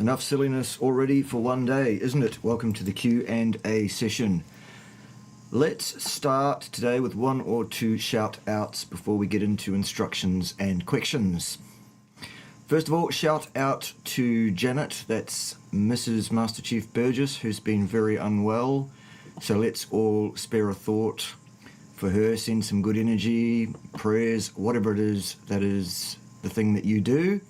enough silliness already for one day, isn't it? Welcome to the Q&A session. Let's start today with one or two shout-outs before we get into instructions and questions. First of all, shout out to Janet, that's Mrs. Master Chief Burgess, who's been very unwell. So let's all spare a thought for her, send some good energy, prayers, whatever it is that is the thing that you do.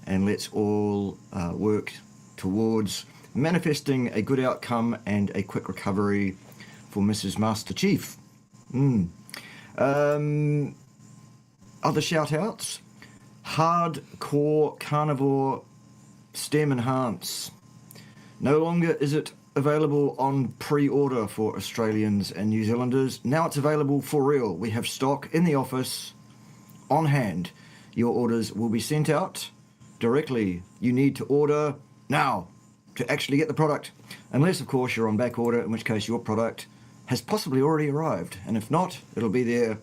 And let's all work towards manifesting a good outcome and a quick recovery for Mrs. Master Chief. Other shout-outs? Hardcore Carnivore StemEnhance. No longer is it available on pre-order for Australians and New Zealanders. Now it's available for real. We have stock in the office on hand. Your orders will be sent out directly. You need to order now to actually get the product. Unless, of course, you're on back order, in which case your product has possibly already arrived. And if not, it'll be there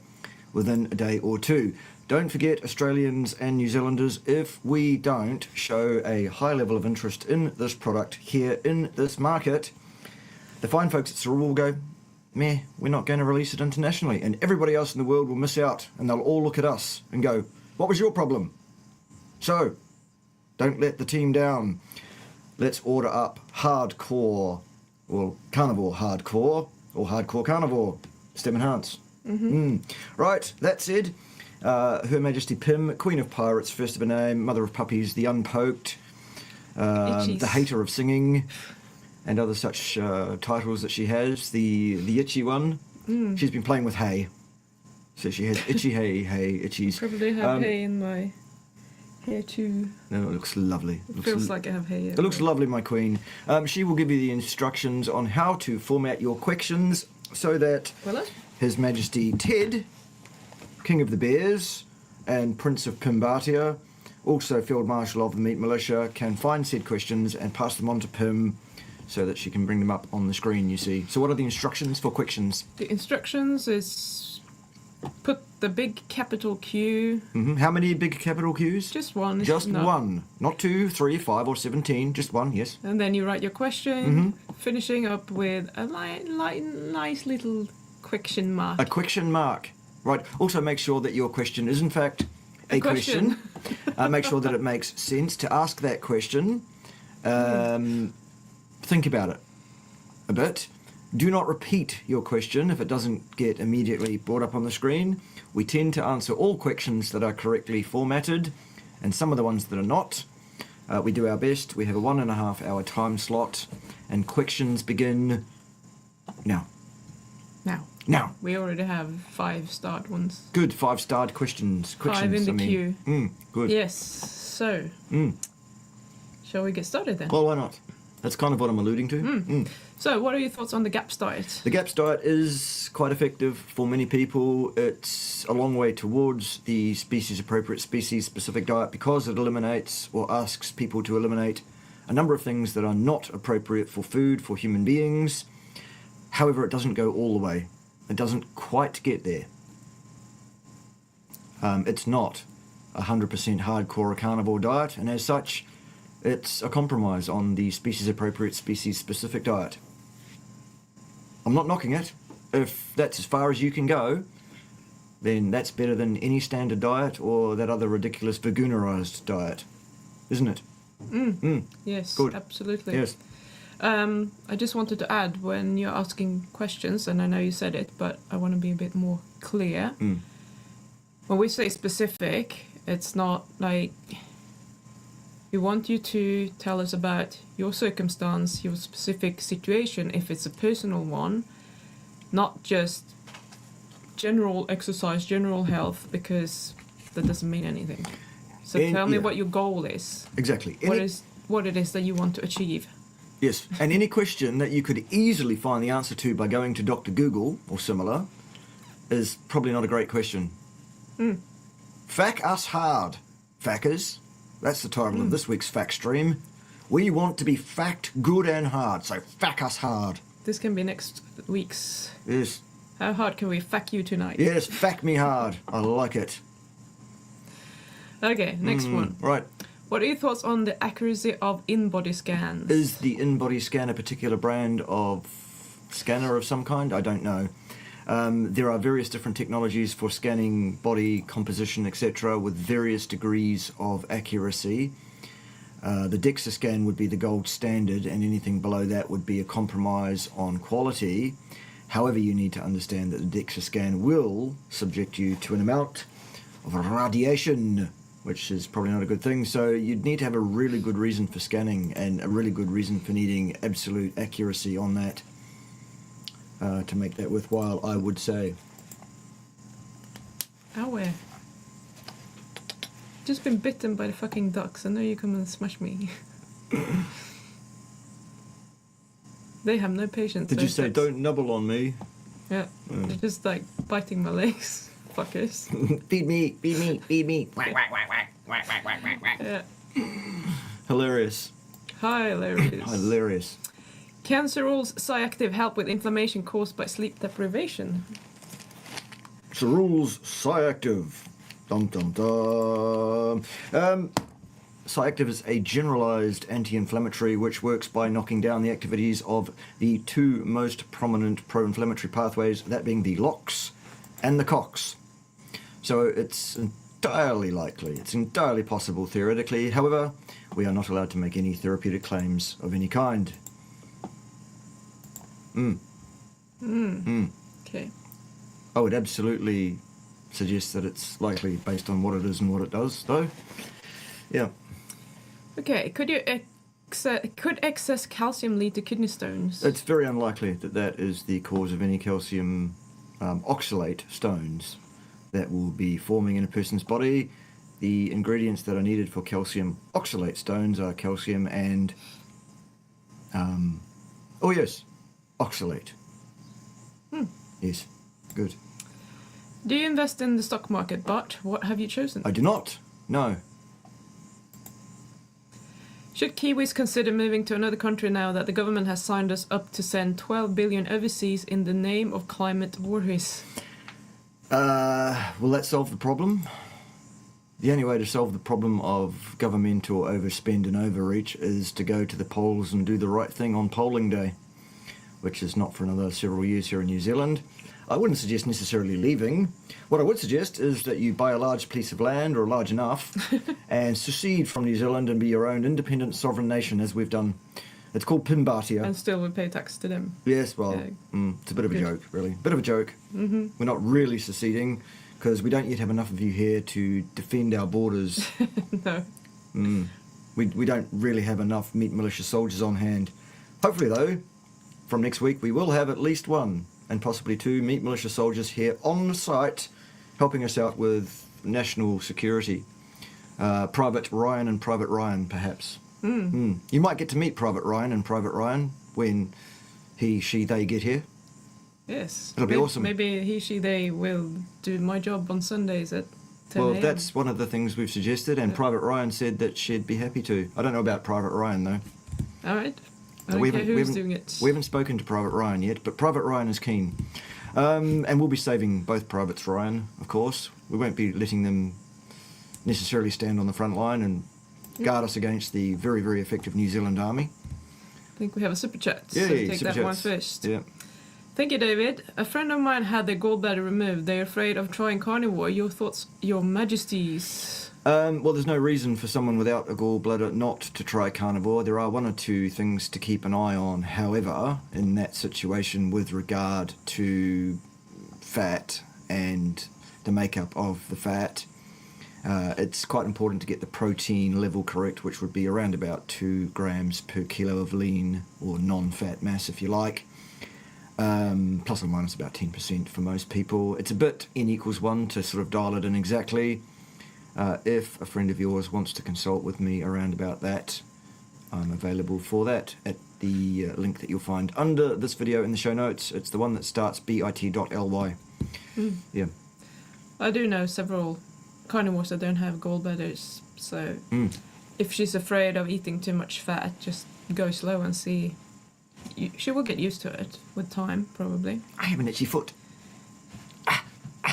within a day or two. Don't forget, Australians and New Zealanders, if we don't show a high level of interest in this product here in this market, the fine folks at Cerebral will go, meh, we're not going to release it internationally. And everybody else in the world will miss out, and they'll all look at us and go, what was your problem? So, don't let the team down. Let's order up Hardcore, or Carnivore Hardcore, or Hardcore Carnivore, StemEnhance. Right, that said, Her Majesty Pym, Queen of Pirates, first of her name, Mother of Puppies, the Unpoked, the Hater of Singing, and other such titles that she has. The Itchy one, she's been playing with hay. So she has itchy hay, itchies. Probably have hay in my hair too. No, it looks lovely. It feels like I have hay. It looks lovely, my queen. She will give you the instructions on how to format your questions so that His Majesty Ted, King of the Bears and Prince of Pymbatia, also Field Marshal of the Meat Militia, can find said questions and pass them on to Pym so that she can bring them up on the screen, you see. So what are the instructions for questions? The instructions is put the big capital Q. How many big capital Qs? Just one. Just one. Not 2, 3, 5 or 17. Just one, yes. And then you write your question, finishing up with a nice little question mark. A question mark. Right. Also make sure that your question is in fact a question. Make sure that it makes sense to ask that question. Think about it a bit. Do not repeat your question if it doesn't get immediately brought up on the screen. We tend to answer all questions that are correctly formatted, and some of the ones that are not. We do our best. We have a 1.5 hour time slot, and questions begin now. Now. We already have 5 starred ones. Good, 5 starred questions. 5 in the queue. Good. Yes, so shall we get started then? Well, why not? That's kind of what I'm alluding to. So, what are your thoughts on the GAPS diet? The GAPS diet is quite effective for many people. It's a long way towards the species-appropriate, species-specific diet because it eliminates or asks people to eliminate a number of things that are not appropriate for food for human beings. However, it doesn't go all the way. It doesn't quite get there. It's not a 100% hardcore carnivore diet, and as such, it's a compromise on the species-appropriate, species-specific diet. I'm not knocking it. If that's as far as you can go, then that's better than any standard diet or that other ridiculous veganerized diet, isn't it? Yes, good. Absolutely. Yes. I just wanted to add, when you're asking questions, and I know you said it, but I want to be a bit more clear. When we say specific, it's not like we want you to tell us about your circumstance, your specific situation, if it's a personal one, not just general exercise, general health, because that doesn't mean anything. So tell me what your goal is. Exactly. What it is that you want to achieve. Yes, and any question that you could easily find the answer to by going to Dr. Google or similar is probably not a great question. Fact us hard, FAQers. That's the title of this week's fact stream. We want to be fact good and hard, so fact us hard. This can be next week's. Yes. How hard can we fact you tonight? Yes, fact me hard. I like it. Okay, next one. Right. What are your thoughts on the accuracy of in-body scans? Is the in-body scan a particular brand of scanner of some kind? I don't know. There are various different technologies for scanning body composition, etc., with various degrees of accuracy. The DEXA scan would be the gold standard, and anything below that would be a compromise on quality. However, you need to understand that the DEXA scan will subject you to an amount of radiation, which is probably not a good thing. So you'd need to have a really good reason for scanning and a really good reason for needing absolute accuracy on that to make that worthwhile, I would say. Ow. Just been bitten by the fucking ducks. I know you come and smash me. They have no patience. Did you say don't nubble on me? Yeah, they're just like biting my legs. Fuckers. Feed me, feed me, feed me. Whack, whack, whack, whack, whack, whack, whack, whack, whack. Yeah. Hilarious. Hilarious. Hilarious. Cancerol's Cyactive help with inflammation caused by sleep deprivation. Cerul's Cyactive. Dum dum dum. Cyactive is a generalized anti-inflammatory which works by knocking down the activities of the two most prominent pro-inflammatory pathways, that being the LOX and the COX. So it's entirely likely, it's entirely possible theoretically. However, we are not allowed to make any therapeutic claims of any kind. Okay. I would absolutely suggest that it's likely based on what it is and what it does, though. Yeah. Okay, could excess calcium lead to kidney stones? It's very unlikely that that is the cause of any calcium oxalate stones that will be forming in a person's body. The ingredients that are needed for calcium oxalate stones are calcium and oxalate. Yes, good. Do you invest in the stock market, but what have you chosen? I do not. No. Should Kiwis consider moving to another country now that the government has signed us up to send 12 billion overseas in the name of climate worries? Will that solve the problem? The only way to solve the problem of governmental overspend and overreach is to go to the polls and do the right thing on polling day, which is not for another several years here in New Zealand. I wouldn't suggest necessarily leaving. What I would suggest is that you buy a large piece of land, or large enough, and secede from New Zealand and be your own independent sovereign nation, as we've done. It's called Pinbatia. And still we pay tax to them. Yes, well, it's a bit of a joke, really. Bit of a joke. Mm-hmm. We're not really seceding, because we don't yet have enough of you here to defend our borders. No. We don't really have enough Meat Militia soldiers on hand. Hopefully, though, from next week we will have at least one, and possibly two Meat Militia soldiers here on site, helping us out with national security. Private Ryan and Private Ryan, perhaps. You might get to meet Private Ryan and Private Ryan when he, she, they get here. Yes. It'll be awesome. Maybe he, she, they will do my job on Sundays at 10 Well, a.m. that's one of the things we've suggested, and Private Ryan said that she'd be happy to. I don't know about Private Ryan, though. All right. I don't care who's doing it. We haven't spoken to Private Ryan yet, but Private Ryan is keen. And we'll be saving both Privates Ryan, of course. We won't be letting them necessarily stand on the front line and guard us against the very, very effective New Zealand Army. I think we have a super chat. Yeah, so take super that one chats. first. Yeah. Thank you, David. A friend of mine had their gallbladder removed. They're afraid of trying carnivore. Your thoughts, Your Majesties? Well, there's no reason for someone without a gallbladder not to try carnivore. There are one or two things to keep an eye on. However, in that situation with regard to fat and the makeup of the fat, it's quite important to get the protein level correct, which would be around about 2 grams per kilo of lean or non-fat mass, if you like. Plus or minus about 10% for most people. It's a bit n equals 1 to sort of dial it in exactly. If a friend of yours wants to consult with me around about that, I'm available for that at the link that you'll find under this video in the show notes. It's the one that starts bit.ly. Yeah. I do know several carnivores that don't have gallbladders, so if she's afraid of eating too much fat, just go slow and see. She will get used to it with time, probably. I have an itchy foot.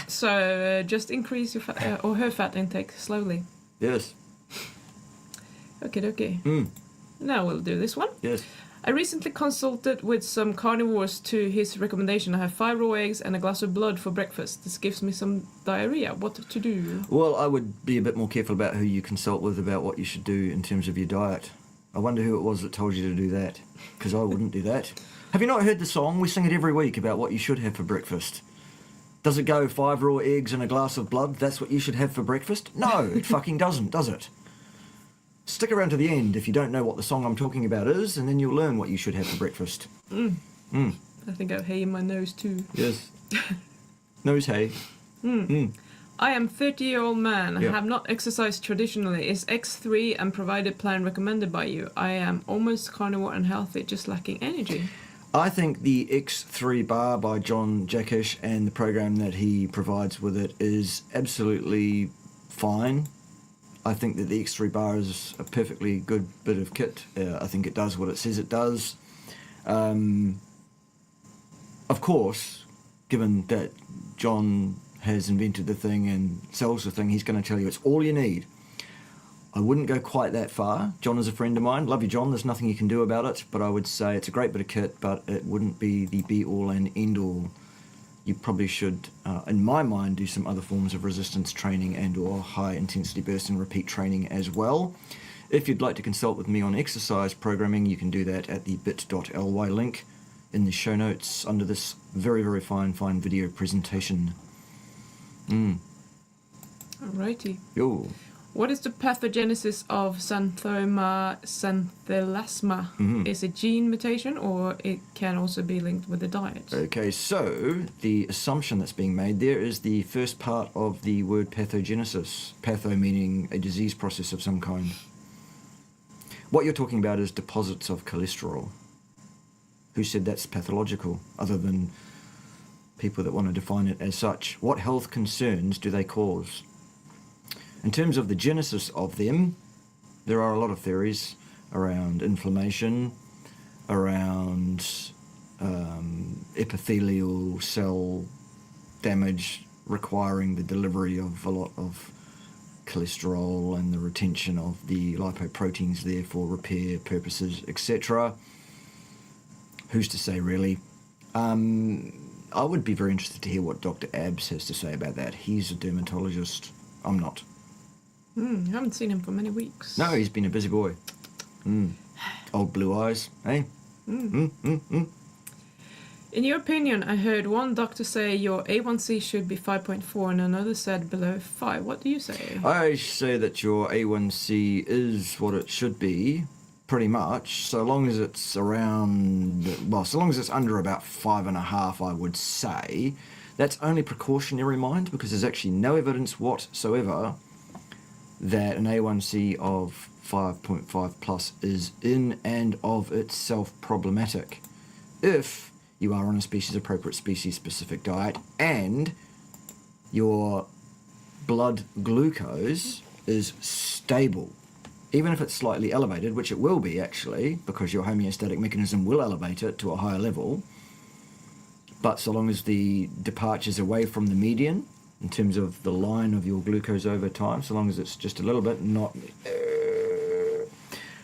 So just increase your fat, or her fat intake slowly. Yes. Okay. Now we'll do this one. Yes. I recently consulted with some carnivores to his recommendation. I have 5 raw eggs and a glass of blood for breakfast. This gives me some diarrhea. What to do? Well, I would be a bit more careful about who you consult with about what you should do in terms of your diet. I wonder who it was that told you to do that, because I wouldn't do that. Have you not heard the song? We sing it every week about what you should have for breakfast. Does it go 5 raw eggs and a glass of blood? That's what you should have for breakfast? No, it fucking doesn't, does it? Stick around to the end if you don't know what the song I'm talking about is, and then you'll learn what you should have for breakfast. I think I have hay in my nose too. Yes. Nose hay. I am 30-year-old man. Yeah. I have not exercised traditionally. Is X3 and provided plan recommended by you? I am almost carnivore and healthy, just lacking energy. I think the X3 bar by John Jackish and the program that he provides with it is absolutely fine. I think that the X3 bar is a perfectly good bit of kit. I think it does what it says it does. Of course, given that John has invented the thing and sells the thing, he's going to tell you it's all you need. I wouldn't go quite that far. John is a friend of mine. Love you, John. There's nothing you can do about it, but I would say it's a great bit of kit, but it wouldn't be the be-all and end-all. You probably should, in my mind, do some other forms of resistance training and or high-intensity burst and repeat training as well. If you'd like to consult with me on exercise programming, you can do that at the bit.ly link in the show notes under this very, very fine video presentation. Alrighty. Yo. What is the pathogenesis of Xanthoma xanthelasma? Is it gene mutation or it can also be linked with the diet? Okay, so the assumption that's being made there is the first part of the word pathogenesis. Patho meaning a disease process of some kind. What you're talking about is deposits of cholesterol. Who said that's pathological, other than people that want to define it as such? What health concerns do they cause? In terms of the genesis of them, there are a lot of theories around inflammation, around epithelial cell damage requiring the delivery of a lot of cholesterol and the retention of the lipoproteins there for repair purposes, etc. Who's to say, really? I would be very interested to hear what Dr. Abs has to say about that. He's a dermatologist. I'm not. I haven't seen him for many weeks. No, he's been a busy boy. Old blue eyes, eh? In your opinion, I heard one doctor say your A1C should be 5.4 and another said below 5. What do you say? I say that your A1C is what it should be, pretty much, so long as it's around, well, so long as it's under about 5.5, I would say. That's only precautionary, mind, because there's actually no evidence whatsoever that an A1C of 5.5 plus is in and of itself problematic if you are on a species-appropriate, species-specific diet and your blood glucose is stable. Even if it's slightly elevated, which it will be actually, because your homeostatic mechanism will elevate it to a higher level, but so long as the departure's away from the median, in terms of the line of your glucose over time, so long as it's just a little bit, not...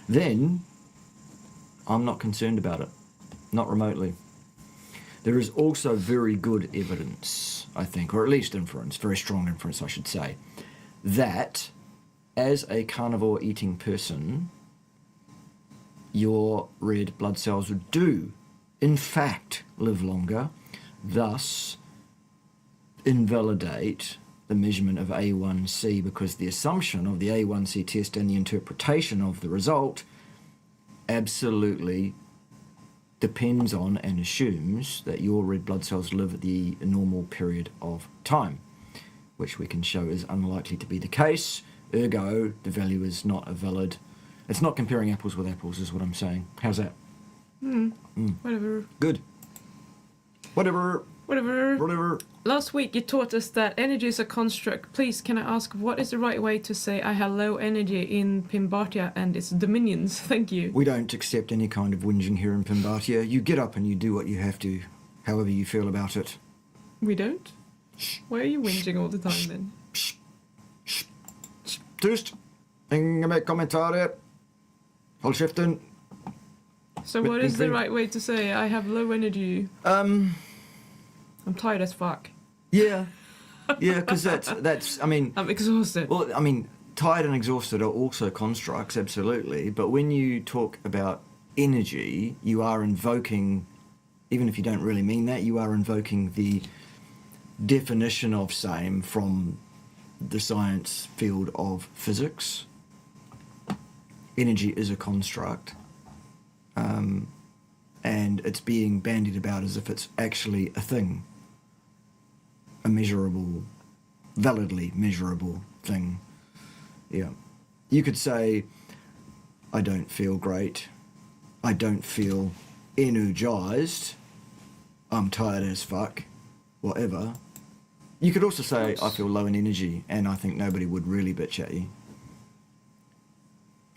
then I'm not concerned about it. Not remotely. There is also very good evidence, I think, or at least inference, very strong inference, I should say, that as a carnivore eating person, your red blood cells do, in fact, live longer, thus invalidate the measurement of A1C, because the assumption of the A1C test and the interpretation of the result absolutely depends on and assumes that your red blood cells live at the normal period of time, which we can show is unlikely to be the case. Ergo, the value is not a valid... It's not comparing apples with apples, is what I'm saying. How's that? Whatever. Good. Whatever. Last week you taught us that energy is a construct. Please, can I ask what is the right way to say I have low energy in Pimbatia and its dominions? Thank you. We don't accept any kind of whinging here in Pimbatia. You get up and you do what you have to, however you feel about it. We don't? Why are you whinging all the time then? Tyst! Inga mer kommentarer. Hold Shifton. So what is the right way to say I have low energy? I'm tired as fuck. Yeah. Yeah, because that's, I mean... I'm exhausted. Well, I mean, tired and exhausted are also constructs, absolutely. But when you talk about energy, you are invoking, even if you don't really mean that, you are invoking the definition of same from the science field of physics. Energy is a construct. And it's being bandied about as if it's actually a thing. A measurable, validly measurable thing. Yeah. You could say, I don't feel great. I don't feel energized. I'm tired as fuck. Whatever. You could also say, I feel low in energy, and I think nobody would really bitch at you.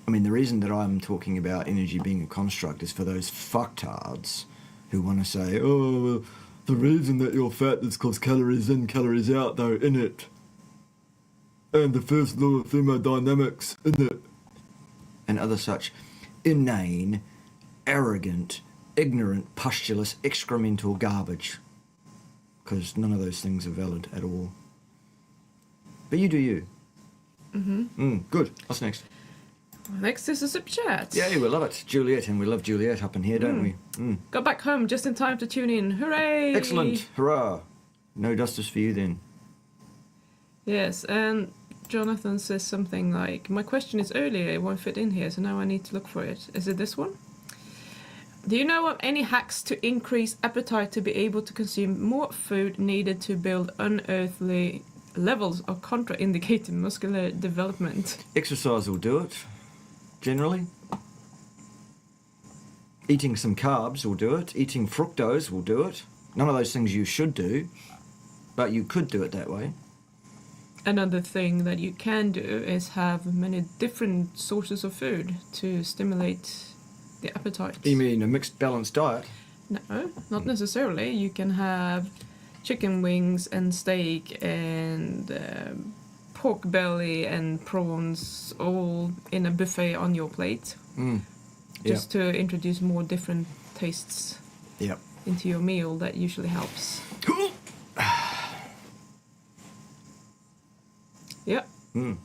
I mean, the reason that I'm talking about energy being a construct is for those fucktards who want to say, oh, well, the reason that you're fat is because calories in, calories out, though, in it. And the first law of thermodynamics, in it. And other such inane, arrogant, ignorant, pustulous, excremental garbage. Because none of those things are valid at all. But you do you. Good. What's next? Next is a super chat. Yeah, we love it. Juliet, and we love Juliet up in here, don't we? Got back home just in time to tune in. Hooray! Excellent. Hurrah. No dusters for you then. Yes, and Jonathan says something like, my question is earlier, it won't fit in here, so now I need to look for it. Is it this one? Do you know of any hacks to increase appetite to be able to consume more food needed to build unearthly levels of contraindicated muscular development? Exercise will do it, generally. Eating some carbs will do it. Eating fructose will do it. None of those things you should do, but you could do it that way. Another thing that you can do is have many different sources of food to stimulate the appetite. You mean a mixed balanced diet? No, not necessarily. You can have chicken wings and steak and pork belly and prawns all in a buffet on your plate. Just to introduce more different tastes into your meal. That usually helps. Yeah. Do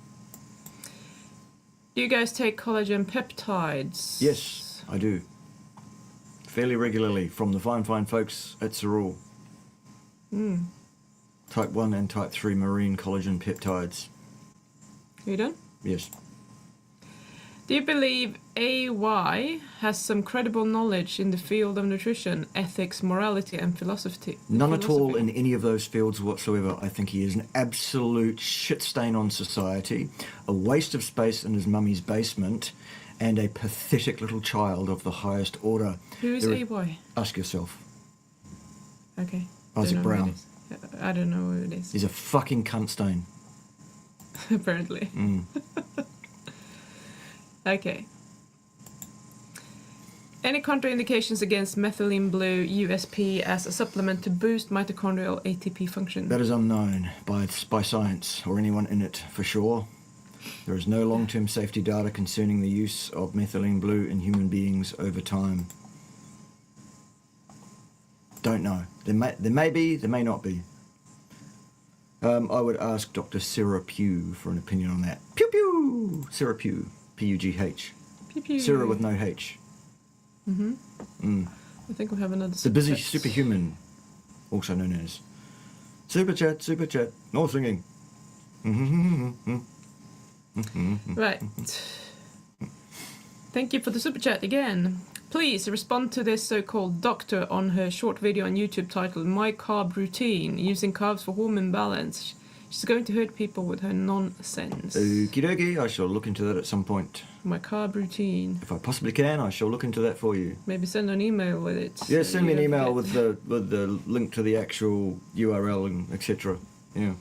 you guys take collagen peptides? Yes, I do. Fairly regularly from the fine folks at Sorul. Type 1 and type 3 marine collagen peptides. You done? Yes. Do you believe AY has some credible knowledge in the field of nutrition, ethics, morality, and philosophy? None at all in any of those fields whatsoever. I think he is an absolute shit stain on society, a waste of space in his mummy's basement, and a pathetic little child of the highest order. Who is AY? Ask yourself. Okay. Isaac Brown. I don't know who it is. He's a fucking cunt stain. Apparently. Okay. Any contraindications against methylene blue USP as a supplement to boost mitochondrial ATP function? That is unknown by science or anyone in it for sure. There is no long-term safety data concerning the use of methylene blue in human beings over time. Don't know. There may be, there may not be. I would ask Dr. Sarah Pugh for an opinion on that. Pew pew! Sarah Pugh. P-U-G-H. Pew pew. Sarah with no H. I think we have another The busy chat. superhuman, also known as Super Chat, no singing. Right. Thank you for the super chat again. Please respond to this so-called doctor on her short video on YouTube titled My Carb Routine, using carbs for hormone balance. She's going to hurt people with her nonsense. Okie dokie, I shall look into that at some point. My carb routine. If I possibly can, I shall look into that for you. Maybe send an email with it. Yeah, so send me you an don't email forget. with the link to the actual URL and etc. Yeah.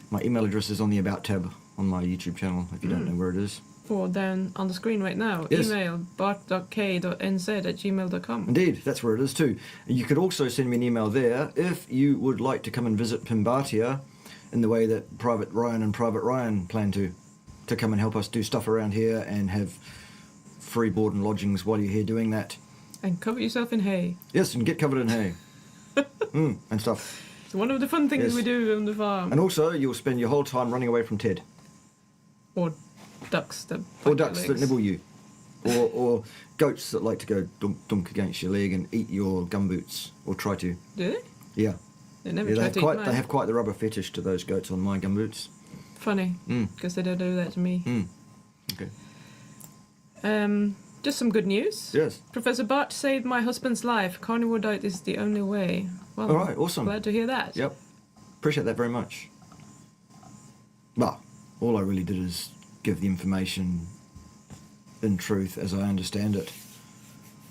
My email address is on the About tab on my YouTube channel, if you don't know where it is. Or down on the screen right now. Yes. Email bart.k.nz@gmail.com. Indeed, that's where it is too. You could also send me an email there if you would like to come and visit Pimbatia in the way that Private Ryan and Private Ryan plan to come and help us do stuff around here and have free board and lodgings while you're here doing that. And cover yourself in hay. Yes, and get covered in hay. And stuff. It's one of the fun things we do on the farm. And also, you'll spend your whole time running away from Ted. Or ducks that that nibble you. Or goats that like to go dunk against your leg and eat your gumboots. Or try to. Do they? Yeah. They never try to eat mine. They have quite the rubber fetish to those goats on my gumboots. Funny. Because they don't do that to me. Okay. Just some good news. Yes. Professor Bart saved my husband's life. Carnivore diet is the only way. Well, all right, awesome. Glad to hear that. Yep. Appreciate that very much. Well, all I really did is give the information in truth as I understand it.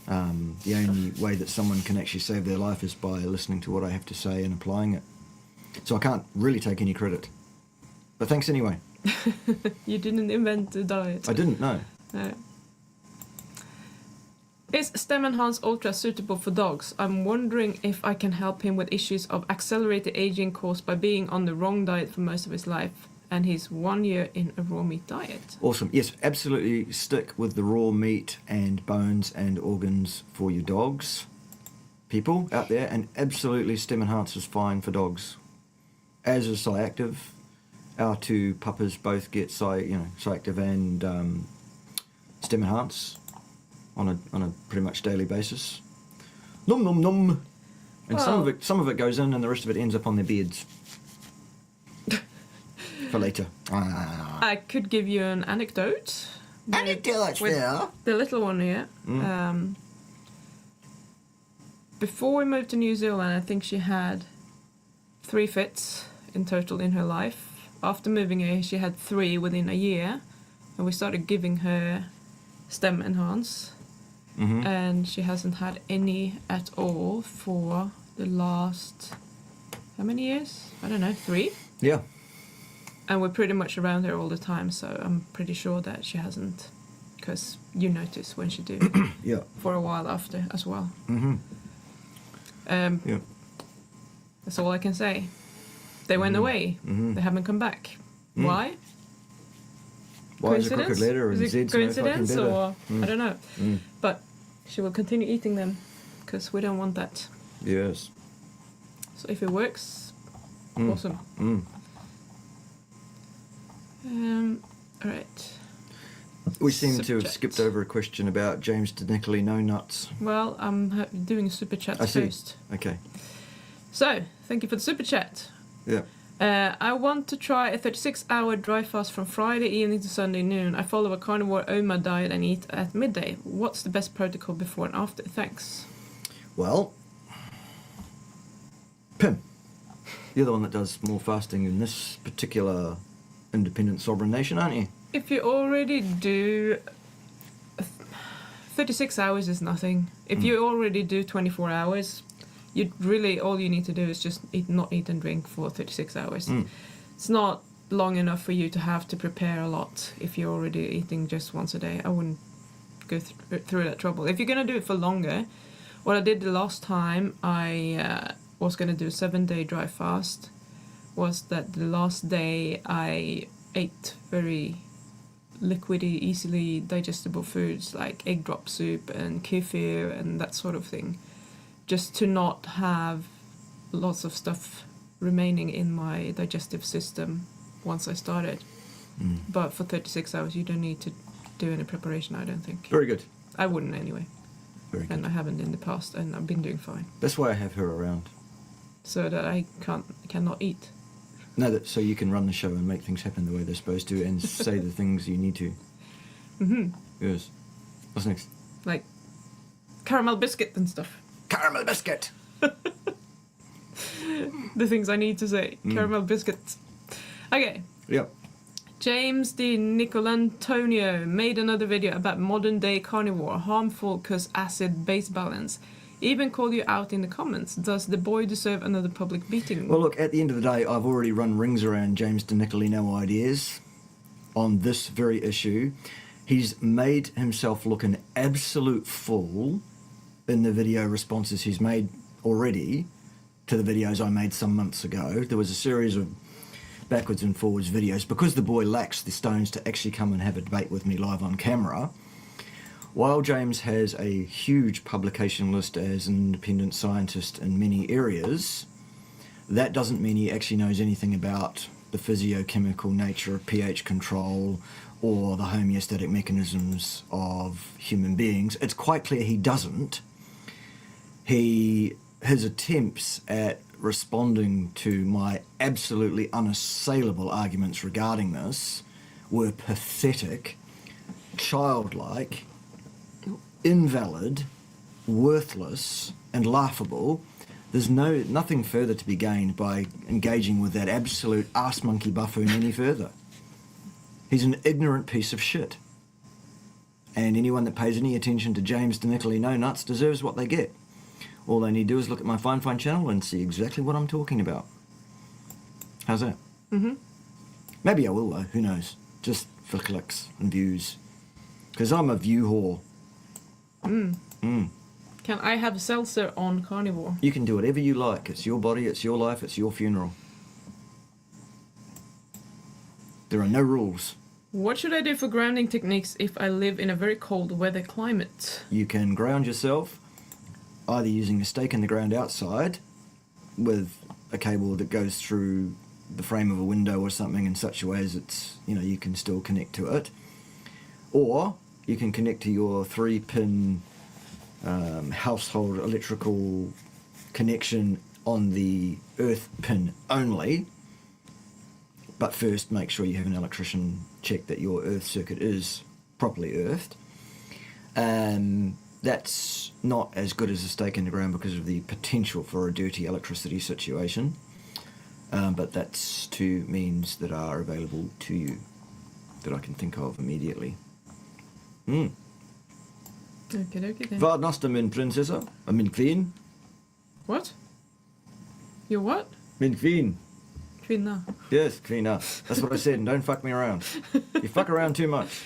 The only way that someone can actually save their life is by listening to what I have to say and applying it. So I can't really take any credit. But thanks anyway. You didn't invent the diet. I didn't, no. No. Is StemEnhance Ultra suitable for dogs? I'm wondering if I can help him with issues of accelerated aging caused by being on the wrong diet for most of his life, and he's 1 year in a raw meat diet. Awesome. Yes, absolutely stick with the raw meat and bones and organs for your dogs. People out there, and absolutely StemEnhance is fine for dogs. As is Cyactive. Our two puppers both get Cyactive and StemEnhance on a pretty much daily basis. Nom nom nom. And some of it goes in, and the rest of it ends up on their beds. For later. I could give you an anecdote. Anecdotes there. The little one here. Before we moved to New Zealand, I think she had 3 fits in total in her life. After moving here, she had 3 within a year, and we started giving her StemEnhance, and she hasn't had any at all for the last, how many years? I don't know, 3? Yeah. And we're pretty much around her all the time, so I'm pretty sure that she hasn't, because you notice when she do. Yeah. For a while after as well. Yeah. That's all I can say. They went away. They haven't come back. Why? Why is it crooked letter and is it Zed's no fucking coincidence better? or I don't know. But she will continue eating them because we don't want that. Yes. So if it works, awesome. All right. We seem to have skipped over a question about James DeNiccoli no nuts. Well, I'm doing a super chat first. Okay. So, thank you for the super chat. Yeah. I want to try a 36-hour dry fast from Friday evening to Sunday noon. I follow a carnivore OMA diet and eat at midday. What's the best protocol before and after? Thanks. Well, Pim, you're the one that does more fasting in this particular independent sovereign nation, aren't you? If you already do 36 hours is nothing. If you already do 24 hours, you really all you need to do is just not eat and drink for 36 hours. It's not long enough for you to have to prepare a lot if you're already eating just once a day. I wouldn't go through that trouble. If you're going to do it for longer, what I did the last time I was going to do a 7-day dry fast was that the last day I ate very liquidy, easily digestible foods like egg drop soup and kefir and that sort of thing, just to not have lots of stuff remaining in my digestive system once I started. But for 36 hours you don't need to do any preparation, I don't think. Very good. I wouldn't anyway. Very good. And I haven't in the past, and I've been doing fine. That's why I have her around. So that I cannot eat. No, so you can run the show and make things happen the way they're supposed to and say the things you need to. Yes. What's next? Like caramel biscuit and stuff. Caramel biscuit! The things I need to say. Caramel biscuits. Okay. Yep. James Di Nicolantonio made another video about modern day carnivore, harmful cause acid-base balance. Even called you out in the comments. Does the boy deserve another public beating? Well, look, at the end of the day, I've already run rings around James DeNiccoli no ideas on this very issue. He's made himself look an absolute fool in the video responses he's made already to the videos I made some months ago. There was a series of backwards and forwards videos because the boy lacks the stones to actually come and have a debate with me live on camera. While James has a huge publication list as an independent scientist in many areas, that doesn't mean he actually knows anything about the physiochemical nature of pH control or the homeostatic mechanisms of human beings. It's quite clear he doesn't. His attempts at responding to my absolutely unassailable arguments regarding this were pathetic, childlike, invalid, worthless, and laughable. There's nothing further to be gained by engaging with that absolute arse monkey buffoon any further. He's an ignorant piece of shit. And anyone that pays any attention to James DeNiccoli No Nuts deserves what they get. All they need to do is look at my Fine channel and see exactly what I'm talking about. How's that? Mm-hmm. Maybe I will though, who knows? Just for clicks and views. Because I'm a view whore. Can I have seltzer on Carnivore? You can do whatever you like. It's your body, it's your life, it's your funeral. There are no rules. What should I do for grounding techniques if I live in a very cold weather climate? You can ground yourself either using a stake in the ground outside with a cable that goes through the frame of a window or something in such a way as it's, you can still connect to it. Or you can connect to your 3-pin household electrical connection on the earth pin only. But first make sure you have an electrician check that your earth circuit is properly earthed. That's not as good as a stake in the ground because of the potential for a dirty electricity situation. But that's 2 means that are available to you that I can think of immediately. Okay, then. Vad nästa min prinsessa? Min kvin? What? Your what? Min kvin. Kvinna. Yes, kvinna. That's what I said, and don't fuck me around. You fuck around too much.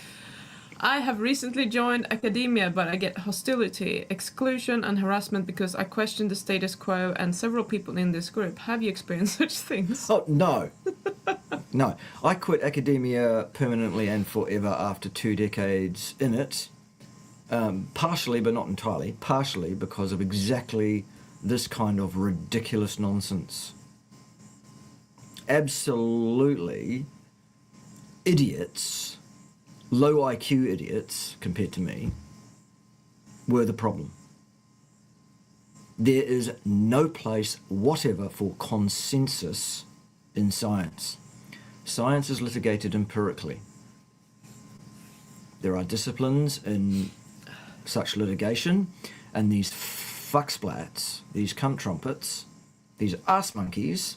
I have recently joined academia, but I get hostility, exclusion, and harassment because I question the status quo and several people in this group. Have you experienced such things? Oh, no. No. I quit academia permanently and forever after 2 decades in it. Partially, but not entirely. Partially because of exactly this kind of ridiculous nonsense. Absolutely idiots, low IQ idiots compared to me, were the problem. There is no place whatever for consensus in science. Science is litigated empirically. There are disciplines in such litigation, and these fucksplats, these cunt trumpets, these ass monkeys,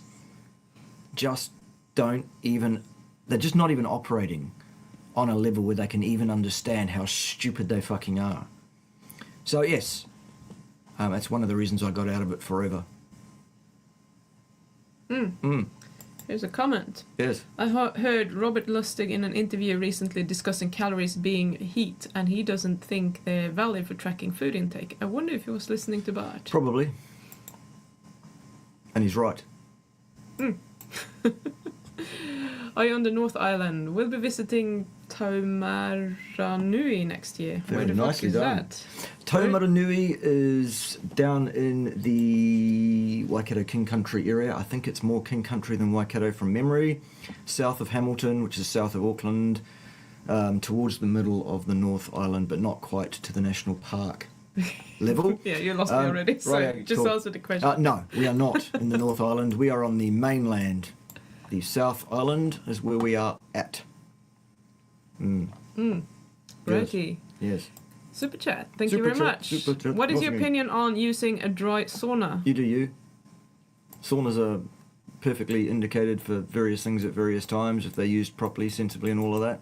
just don't even, they're just not even operating on a level where they can even understand how stupid they fucking are. So yes, that's one of the reasons I got out of it forever. Here's a comment. Yes. I heard Robert Lustig in an interview recently discussing calories being heat, and he doesn't think they're valid for tracking food intake. I wonder if he was listening to Bart. Probably. And he's right. Are you on the North Island? We'll be visiting Taumaranui next year. Very Where the fuck nicely is done. that? Taumaranui is down in the Waikato King Country area. I think it's more King Country than Waikato from memory. South of Hamilton, which is south of Auckland, towards the middle of the North Island, but not quite to the national park level. Yeah, you lost me already, so right, just cool. answer the question. No, we are not in the North Island. We are on the mainland. The South Island is where we are at. Righty. Yes. Super chat. Thank Super you very chat, much. super chat. What is your Awesome. opinion on using a dry sauna? You do you. Saunas are perfectly indicated for various things at various times if they're used properly, sensibly, and all of that.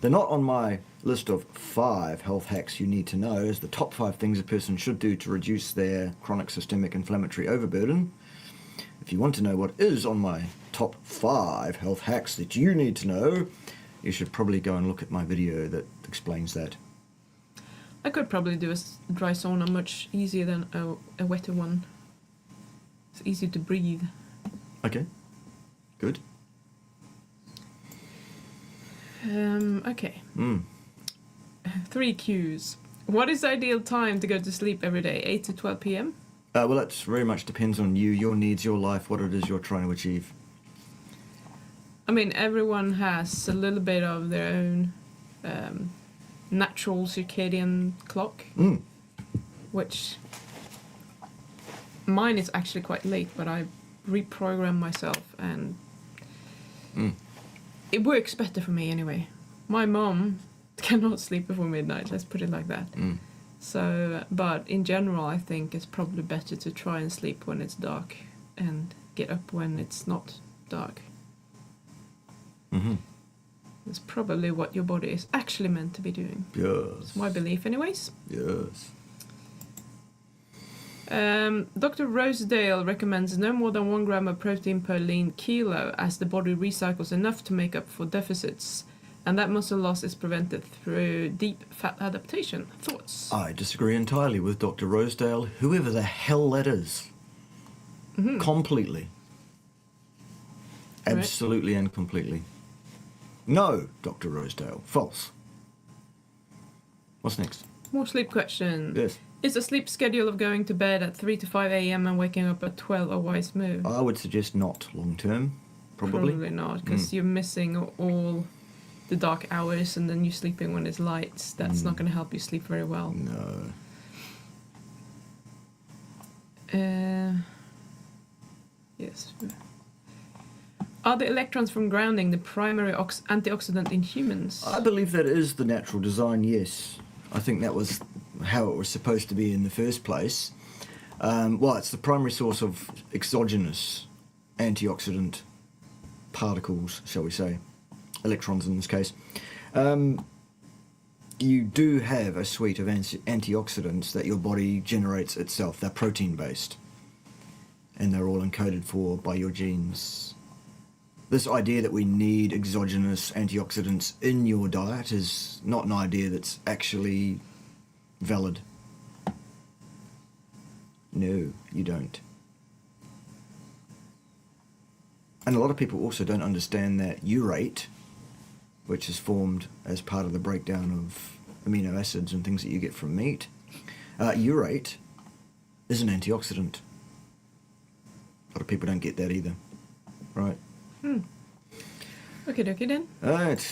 They're not on my list of 5 health hacks you need to know as the top 5 things a person should do to reduce their chronic systemic inflammatory overburden. If you want to know what is on my top 5 health hacks that you need to know, you should probably go and look at my video that explains that. I could probably do a dry sauna much easier than a wetter one. It's easy to breathe. Okay, good. Okay. 3 Qs. What is the ideal time to go to sleep every day? 8 to 12 p.m.? Well, that very much depends on you, your needs, your life, what it is you're trying to achieve. I mean, everyone has a little bit of their own natural circadian clock, which mine is actually quite late, but I reprogram myself and it works better for me anyway. My mom cannot sleep before midnight, let's put it like that. So, but in general, I think it's probably better to try and sleep when it's dark and get up when it's not dark. It's probably what your body is actually meant to be doing. Yes. It's my belief anyways. Yes. Dr. Rosedale recommends no more than 1 gram of protein per lean kilo, as the body recycles enough to make up for deficits, and that muscle loss is prevented through deep fat adaptation. Thoughts? I disagree entirely with Dr. Rosedale, whoever the hell that is. Completely. Right. Absolutely and completely. No, Dr. Rosedale. False. What's next? More sleep question. Yes. Is a sleep schedule of going to bed at 3 to 5 a.m. and waking up at 12 a wise move? I would suggest not long term. Probably. Probably not, because you're missing all the dark hours and then you're sleeping when it's light. That's not going to help you sleep very well. No. Yes. Are the electrons from grounding the primary antioxidant in humans? I believe that is the natural design, yes. I think that was how it was supposed to be in the first place. Well, it's the primary source of exogenous antioxidant particles, shall we say, electrons in this case. You do have a suite of antioxidants that your body generates itself. They're protein-based, and they're all encoded for by your genes. This idea that we need exogenous antioxidants in your diet is not an idea that's actually valid. No, you don't. And a lot of people also don't understand that urate, which is formed as part of the breakdown of amino acids and things that you get from meat, urate is an antioxidant. A lot of people don't get that either. Right. Okay, then. Alright.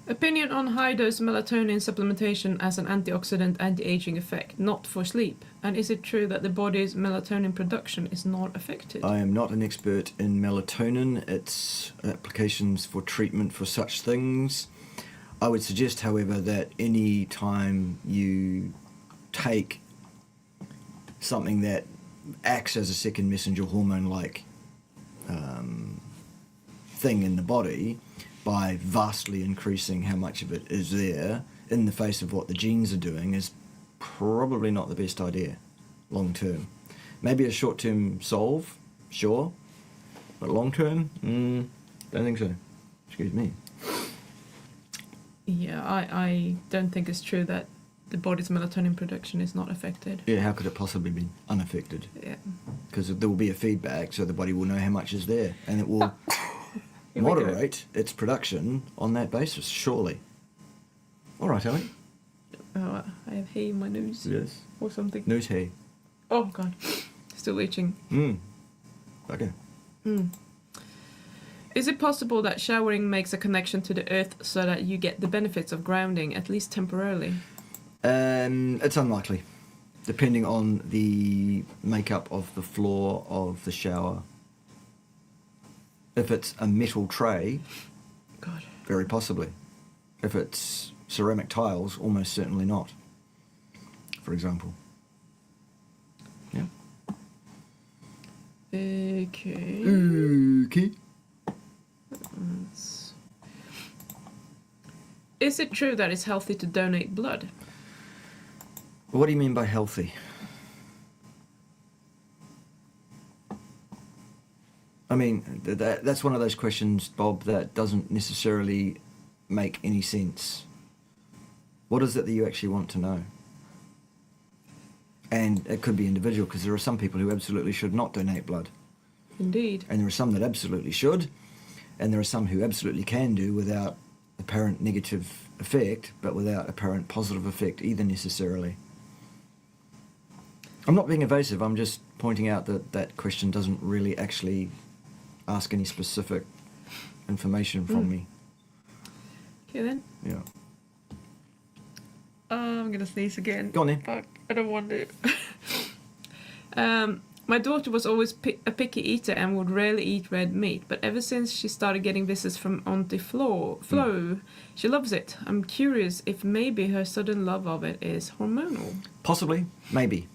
Opinion on high-dose melatonin supplementation as an antioxidant anti-aging effect, not for sleep. And is it true that the body's melatonin production is not affected? I am not an expert in melatonin, its applications for treatment for such things. I would suggest, however, that any time you take something that acts as a second messenger hormone-like thing in the body, by vastly increasing how much of it is there in the face of what the genes are doing, is probably not the best idea long term. Maybe a short term solve, sure, but long term, don't think so. Excuse me. Yeah, I don't think it's true that the body's melatonin production is not affected. Yeah, how could it possibly be unaffected? Yeah. Because there will be a feedback, so the body will know how much is there, and it will moderate its production on that basis, surely. All right, Ellie. Oh, I have hay in my nose. Yes. Or something. Nose hay. Oh, God. Still itching. Okay. Is it possible that showering makes a connection to the earth so that you get the benefits of grounding, at least temporarily? It's unlikely, depending on the makeup of the floor of the shower. If it's a metal tray, God. very possibly. If it's ceramic tiles, almost certainly not, for example. Yeah. Okay. Okay. Is it true that it's healthy to donate blood? What do you mean by healthy? I mean, that's one of those questions, Bob, that doesn't necessarily make any sense. What is it that you actually want to know? And it could be individual, because there are some people who absolutely should not donate blood. Indeed. And there are some that absolutely should, and there are some who absolutely can do without apparent negative effect, but without apparent positive effect either necessarily. I'm not being evasive, I'm just pointing out that that question doesn't really actually ask any specific information from me. Okay then. Yeah. I'm gonna sneeze again. Go on then. Fuck, I don't want to. My daughter was always a picky eater and would rarely eat red meat, but ever since she started getting visits from Auntie Flo, she loves it. I'm curious if maybe her sudden love of it is hormonal. Possibly, maybe.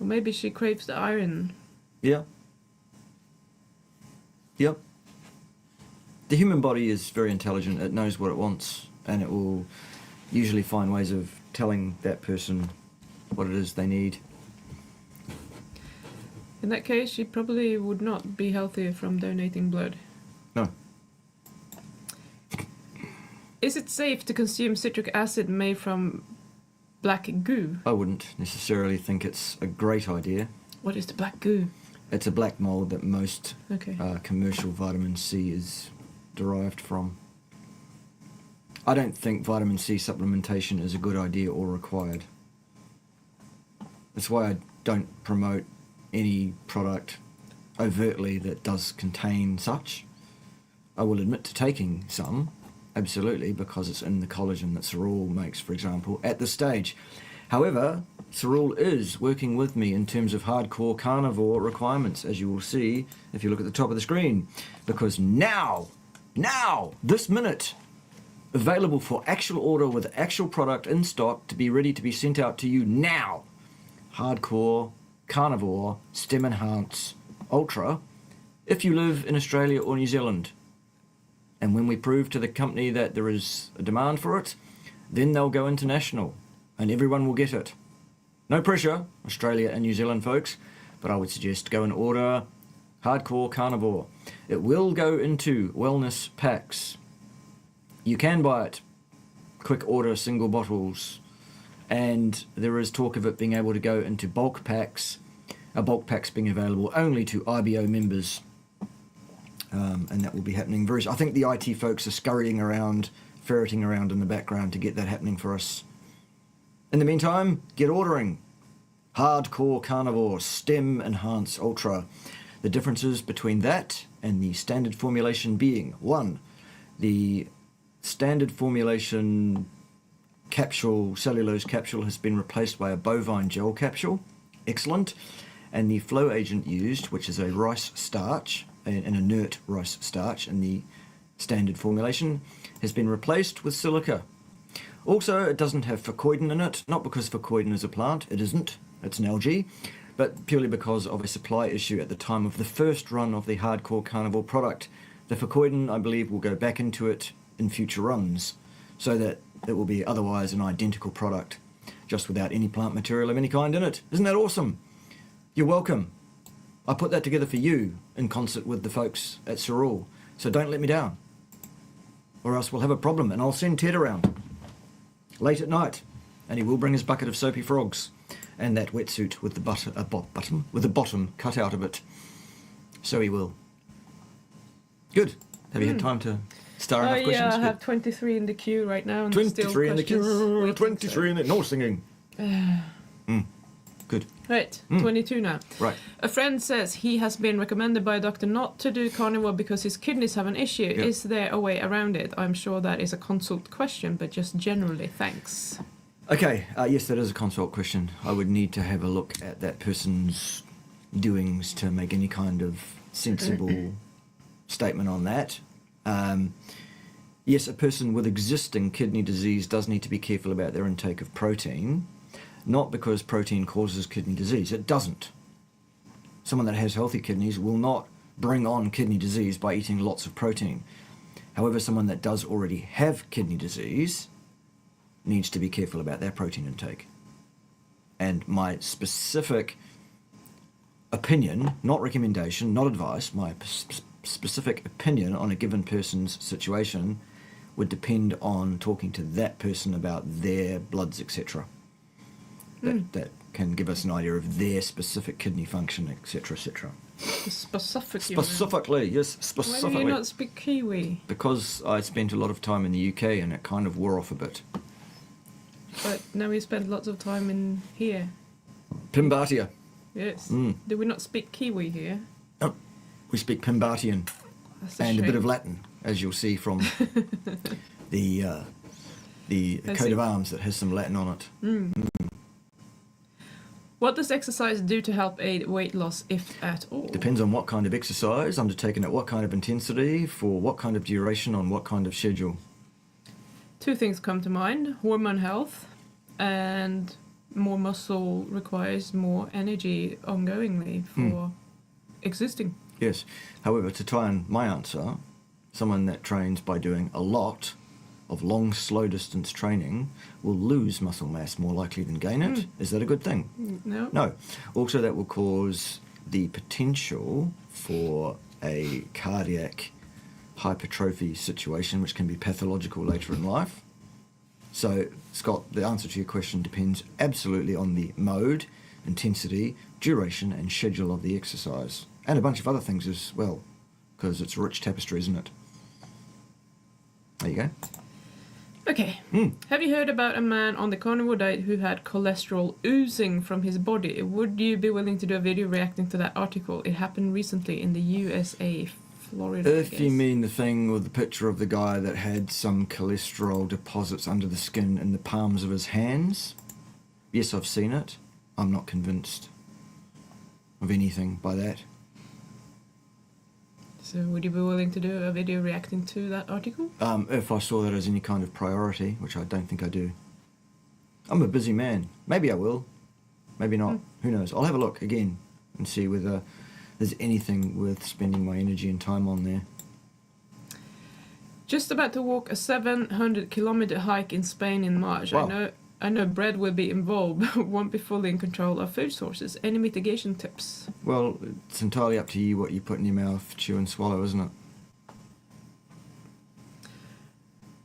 Or maybe she craves the iron. Yeah. Yep. The human body is very intelligent. It knows what it wants, and it will usually find ways of telling that person what it is they need. In that case, she probably would not be healthier from donating blood. No. Is it safe to consume citric acid made from black goo? I wouldn't necessarily think it's a great idea. What is the black goo? It's a black mold that most Okay. commercial vitamin C is derived from. I don't think vitamin C supplementation is a good idea or required. That's why I don't promote any product overtly that does contain such. I will admit to taking some, absolutely, because it's in the collagen that Sorul makes, for example, at this stage. However, Sorul is working with me in terms of hardcore carnivore requirements, as you will see if you look at the top of the screen, because now, this minute, available for actual order with actual product in stock to be ready to be sent out to you now, hardcore carnivore StemEnhance Ultra, if you live in Australia or New Zealand. And when we prove to the company that there is a demand for it, then they'll go international and everyone will get it. No pressure, Australia and New Zealand folks, but I would suggest go and order hardcore carnivore. It will go into wellness packs. You can buy it, quick order single bottles, and there is talk of it being able to go into bulk packs, bulk packs being available only to IBO members, and that will be happening very soon. I think the IT folks are scurrying around, ferreting around in the background to get that happening for us. In the meantime, get ordering. Hardcore Carnivore StemEnhance Ultra. The differences between that and the standard formulation being: 1, the standard formulation capsule, cellulose capsule, has been replaced by a bovine gel capsule. Excellent. And the flow agent used, which is a rice starch, an inert rice starch in the standard formulation, has been replaced with silica. Also, it doesn't have fucoidin in it, not because fucoidin is a plant, it isn't, it's an algae, but purely because of a supply issue at the time of the first run of the hardcore carnivore product. The fucoidin, I believe, will go back into it in future runs, so that it will be otherwise an identical product, just without any plant material of any kind in it. Isn't that awesome? You're welcome. I put that together for you in concert with the folks at Sorul, so don't let me down, or else we'll have a problem, and I'll send Ted around late at night, and he will bring his bucket of soapy frogs and that wetsuit with the bottom cut out of it. So he will. Good. Have you had time to star enough questions? Yeah, I Good. have 23 in the queue right now. And 23 in the queue. waiting, 23 in the... No singing. Good. Right, 22 now. Right. A friend says he has been recommended by a doctor not to do carnivore because his kidneys have an issue. Yeah. Is there a way around it? I'm sure that is a consult question, but just generally, thanks. Okay, yes, that is a consult question. I would need to have a look at that person's doings to make any kind of sensible statement on that. Yes, a person with existing kidney disease does need to be careful about their intake of protein, not because protein causes kidney disease. It doesn't. Someone that has healthy kidneys will not bring on kidney disease by eating lots of protein. However, someone that does already have kidney disease needs to be careful about their protein intake. And my specific opinion, not recommendation, not advice, my specific opinion on a given person's situation would depend on talking to that person about their bloods, etc. That can give us an idea of their specific kidney function, etc., etc. Specifically, yes, specifically. Why do you not speak Kiwi? Because I spent a lot of time in the UK and it kind of wore off a bit. But now we spend lots of time in here. Pimbatia. Yes. Do we not speak Kiwi here? Oh, we speak Pimbatian and a bit of Latin, as you'll see from the coat of arms that has some Latin on it. What does exercise do to help aid weight loss, if at all? Depends on what kind of exercise, undertaken at what kind of intensity, for what kind of duration, on what kind of schedule. Two things come to mind: hormone health, and more muscle requires more energy ongoingly for existing. Yes. However, to tie in my answer, someone that trains by doing a lot of long, slow distance training will lose muscle mass more likely than gain it. Is that a good thing? No. No. Also, that will cause the potential for a cardiac hypertrophy situation, which can be pathological later in life. So, Scott, the answer to your question depends absolutely on the mode, intensity, duration, and schedule of the exercise. And a bunch of other things as well, because it's a rich tapestry, isn't it? There you go. Okay. Have you heard about a man on the carnivore diet who had cholesterol oozing from his body? Would you be willing to do a video reacting to that article? It happened recently in the USA, Florida. If you mean the thing with the picture of the guy that had some cholesterol deposits under the skin in the palms of his hands, yes, I've seen it. I'm not convinced of anything by that. So would you be willing to do a video reacting to that article? If I saw that as any kind of priority, which I don't think I do. I'm a busy man. Maybe I will. Maybe not. Who knows? I'll have a look again and see whether there's anything worth spending my energy and time on there. Just about to walk a 700-kilometer hike in Spain in March. Wow. I know bread will be involved, but won't be fully in control of food sources. Any mitigation tips? Well, it's entirely up to you what you put in your mouth, chew and swallow, isn't it?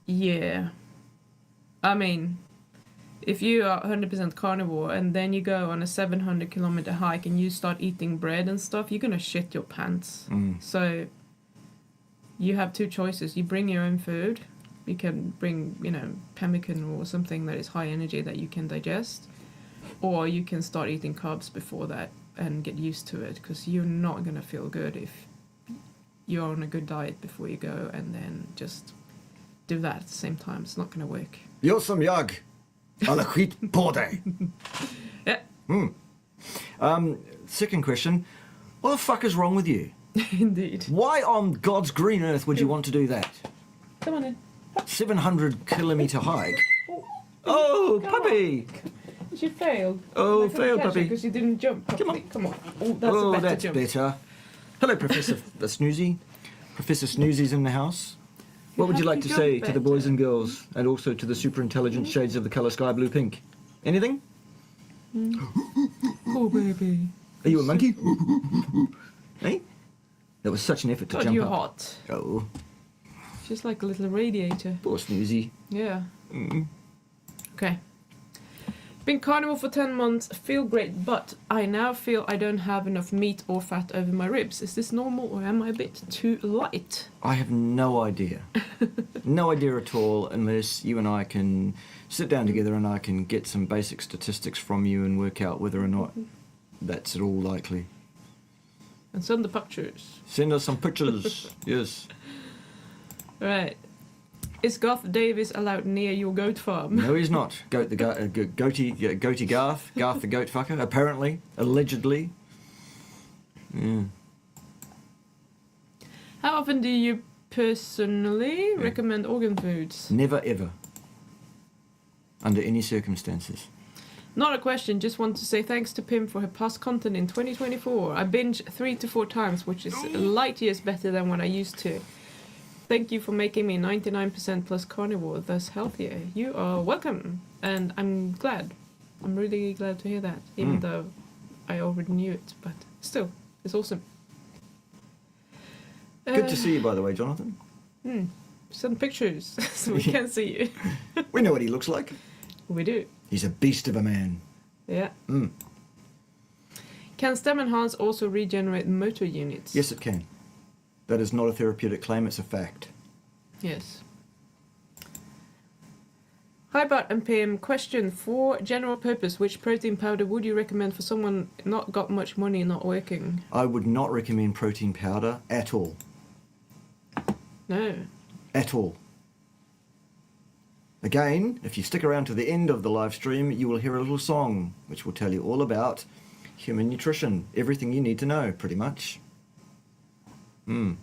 Yeah. I mean, if you are 100% carnivore and then you go on a 700-kilometer hike and you start eating bread and stuff, you're going to shit your pants. So you have two choices. You bring your own food. You can bring, pemmican or something that is high energy that you can digest. Or you can start eating carbs before that and get used to it, because you're not going to feel good if you're on a good diet before you go and then just do that at the same time. It's not going to work. Jag som jag. Alla skit på dig. Yeah. Second question. What the fuck is wrong with you? Indeed. Why on God's green earth would you want to do that? Come on in. 700-kilometer hike. Oh, puppy! She failed. Oh, failed, puppy. Because you didn't jump properly. Come on. Oh, that's Oh, a better that's jump. better. Hello, Professor Snoozy. Professor Snoozy's in the house. What would you like to say to the boys and girls, and also to the super intelligent shades of the colour sky blue pink? Anything? Oh, baby. Are you a monkey? Hey? That was such an effort to God, jump you're up. hot. Oh, She's like a little radiator. poor Snoozy. Yeah. Okay. Been carnivore for 10 months, feel great, but I now feel I don't have enough meat or fat over my ribs. Is this normal or am I a bit too light? I have no idea. No idea at all, unless you and I can sit down together and I can get some basic statistics from you and work out whether or not that's at all likely. And send the pictures. Send us some pictures. Yes. Right. Is Garth Davis allowed near your goat farm? No, he's not. Goaty Garth. Garth the goat fucker, apparently. Allegedly. Yeah. How often do you personally recommend organ foods? Never ever. Under any circumstances. Not a question, just want to say thanks to Pim for her past content in 2024. I binge 3 to 4 times, which is light years better than what I used to. Thank you for making me 99% plus carnivore, thus healthier. You are welcome, and I'm glad. I'm really glad to hear that, even though I already knew it, but still, it's awesome. Good to see you, by the way, Jonathan. Send pictures so we can see you. We know what he looks like. We do. He's a beast of a man. Yeah. Can StemEnhance also regenerate motor units? Yes, it can. That is not a therapeutic claim, it's a fact. Yes. Hi Bart and PM, question for general purpose, which protein powder would you recommend for someone not got much money and not working? I would not recommend protein powder at all. No. At all. Again, if you stick around to the end of the live stream, you will hear a little song which will tell you all about human nutrition. Everything you need to know, pretty much. Did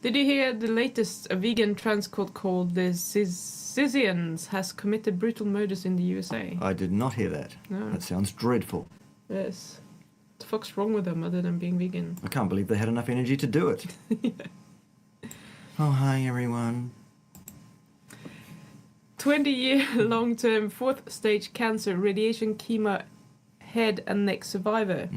you hear the latest vegan trans cult called the Scythians has committed brutal murders in the USA? I did not hear that. No. That sounds dreadful. Yes. What the fuck's wrong with them other than being vegan? I can't believe they had enough energy to do it. Oh, hi everyone. 20-year long-term fourth stage cancer, radiation, chemo, head and neck survivor.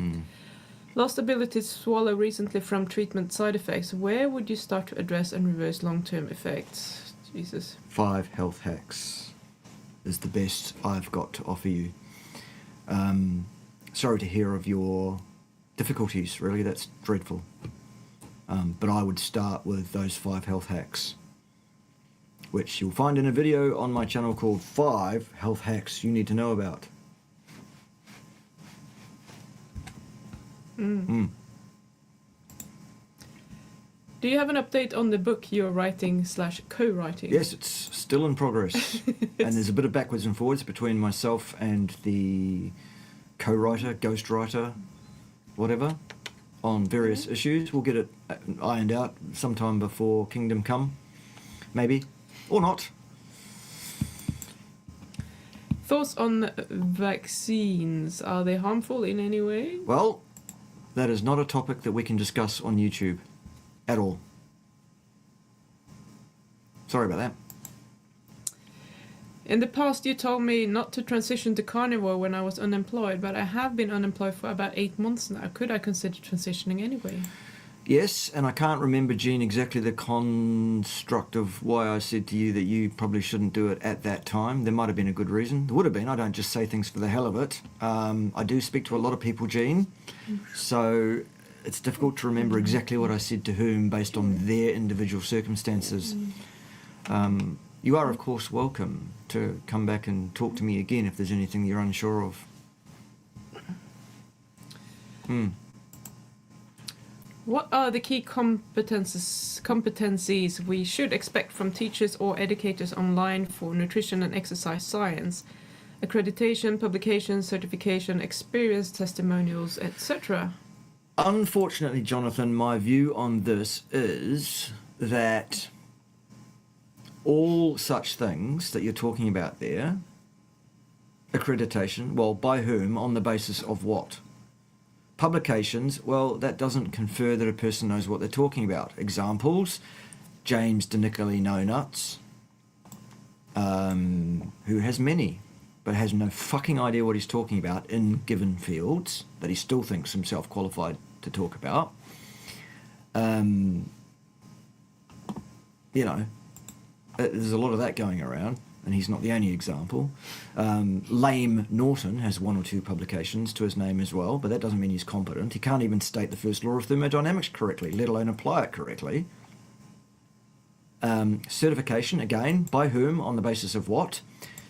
Lost ability to swallow recently from treatment side effects. Where would you start to address and reverse long-term effects? Jesus. 5 health hacks is the best I've got to offer you. Sorry to hear of your difficulties, really, that's dreadful. But I would start with those 5 health hacks, which you'll find in a video on my channel called 5 Health Hacks You Need to Know About. Do you have an update on the book you're writing / co-writing? Yes, it's still in progress. And there's a bit of backwards and forwards between myself and the co-writer, ghostwriter, whatever, on various issues. We'll get it ironed out sometime before Kingdom Come, maybe, or not. Thoughts on vaccines? Are they harmful in any way? Well, that is not a topic that we can discuss on YouTube at all. Sorry about that. In the past, you told me not to transition to carnivore when I was unemployed, but I have been unemployed for about 8 months now. Could I consider transitioning anyway? Yes, and I can't remember, Jean, exactly the construct of why I said to you that you probably shouldn't do it at that time. There might have been a good reason. There would have been. I don't just say things for the hell of it. I do speak to a lot of people, Jean, so it's difficult to remember exactly what I said to whom based on their individual circumstances. You are, of course, welcome to come back and talk to me again if there's anything you're unsure of. What are the key competencies we should expect from teachers or educators online for nutrition and exercise science? Accreditation, publication, certification, experience, testimonials, etc. Unfortunately, Jonathan, my view on this is that all such things that you're talking about there, accreditation, well, by whom, on the basis of what? Publications, well, that doesn't confer that a person knows what they're talking about. Examples, James DeNiccoli No Nuts, who has many, but has no fucking idea what he's talking about in given fields that he still thinks himself qualified to talk about. You know, there's a lot of that going around, and he's not the only example. Lame Norton has 1 or 2 publications to his name as well, but that doesn't mean he's competent. He can't even state the first law of thermodynamics correctly, let alone apply it correctly. Certification, again, by whom, on the basis of what?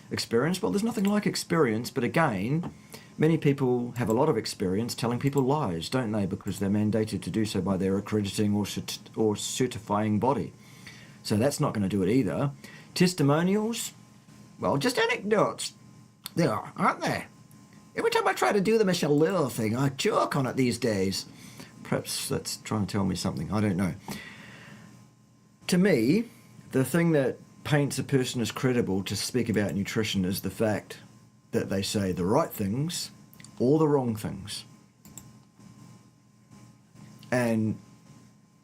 Experience, well, there's nothing like experience, but again, many people have a lot of experience telling people lies, don't they? Because they're mandated to do so by their accrediting or certifying body. So that's not going to do it either. Testimonials, well, just anecdotes. They are, aren't they? Every time I try to do the Michelle Little thing, I choke on it these days. Perhaps that's trying to tell me something. I don't know. To me, the thing that paints a person as credible to speak about nutrition is the fact that they say the right things or the wrong things. And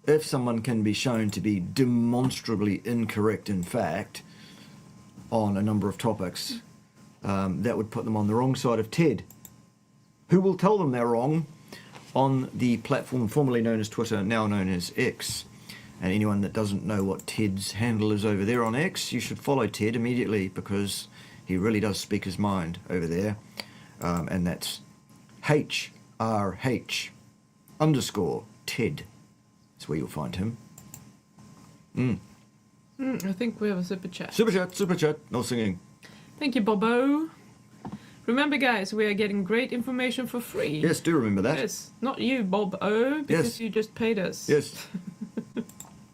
if someone can be shown to be demonstrably incorrect in fact on a number of topics, that would put them on the wrong side of TED. Who will tell them they're wrong on the platform formerly known as Twitter, now known as X? And anyone that doesn't know what Ted's handle is over there on X, you should follow Ted immediately, because he really does speak his mind over there. And that's HRH _Ted. That's where you'll find him. I think we have a super chat. Super chat, no singing. Thank you, Bobo. Remember, guys, we are getting great information for free. Yes, do remember that. Yes, not you, Bob-O, because Yes. you just paid us. Yes.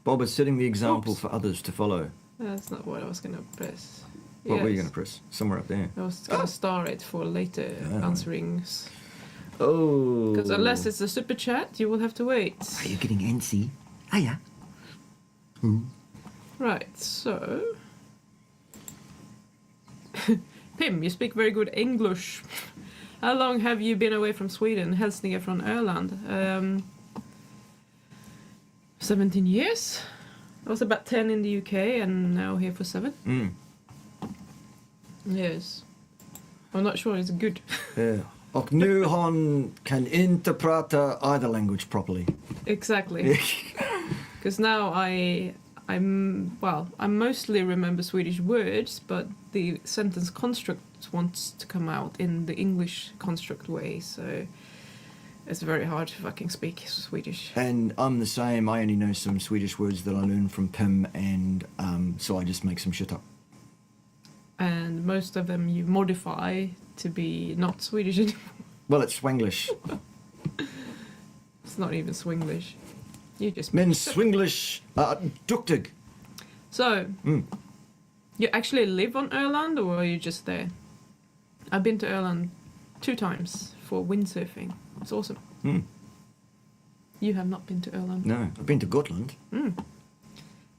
Bob is setting the example Oops. for others to follow. That's not what I was going to press. What were you going to press? Somewhere up there. I was going to star it for later answerings. Oh. Because unless it's a super chat, you will have to wait. Are you getting antsy? Hiya. Ooh. Right, so... Pim, you speak very good English. How long have you been away from Sweden? Hälsningar från Öland. 17 years. I was about 10 in the UK and now here for 7. Yes. I'm not sure it's good. Yeah. Och nu hon kan inte prata either language properly. Exactly. Because now I mostly remember Swedish words, but the sentence construct wants to come out in the English construct way, so it's very hard to fucking speak Swedish. And I'm the same. I only know some Swedish words that I learned from Pim, and so I just make some shit up. And most of them you modify to be not Swedish anymore. Well, it's Swanglish. It's not even Swinglish. You just... Men Swinglish duktig. So, you actually live on Öland, or are you just there? I've been to Öland 2 times for windsurfing. It's awesome. You have not been to Öland? No, I've been to Gotland.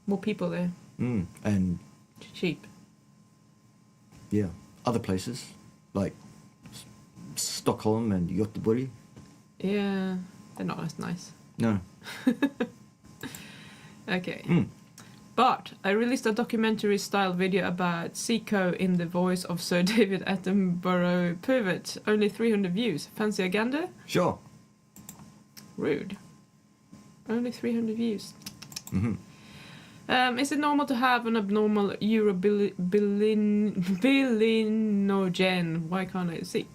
More people there. And Cheap. yeah, other places like Stockholm and Göteborg. Yeah, they're not as nice. No. Okay. But I released a documentary-style video about Seco in the voice of Sir David Attenborough Pivot. Only 300 views. Fancy a gander? Sure. Rude. Only 300 views. Is it normal to have an abnormal urobilinogen? Why can't I see?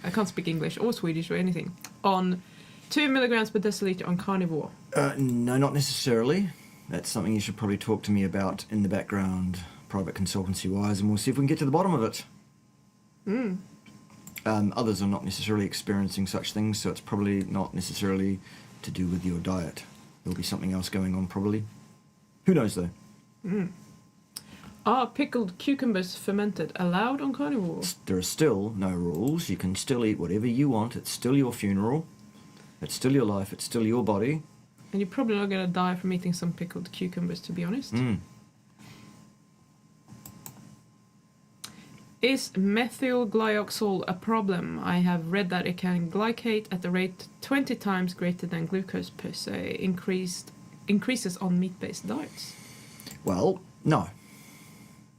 I can't speak English or Swedish or anything. On 2 milligrams per deciliter on Carnivore. No, not necessarily. That's something you should probably talk to me about in the background, private consultancy-wise, and we'll see if we can get to the bottom of it. Others are not necessarily experiencing such things, so it's probably not necessarily to do with your diet. There'll be something else going on, probably. Who knows, though? Are pickled cucumbers fermented allowed on Carnivore? There are still no rules. You can still eat whatever you want. It's still your funeral. It's still your life. It's still your body. And you're probably not going to die from eating some pickled cucumbers, to be honest. Is methylglyoxal a problem? I have read that it can glycate at a rate 20 times greater than glucose per se. Increases on meat-based diets. Well, no.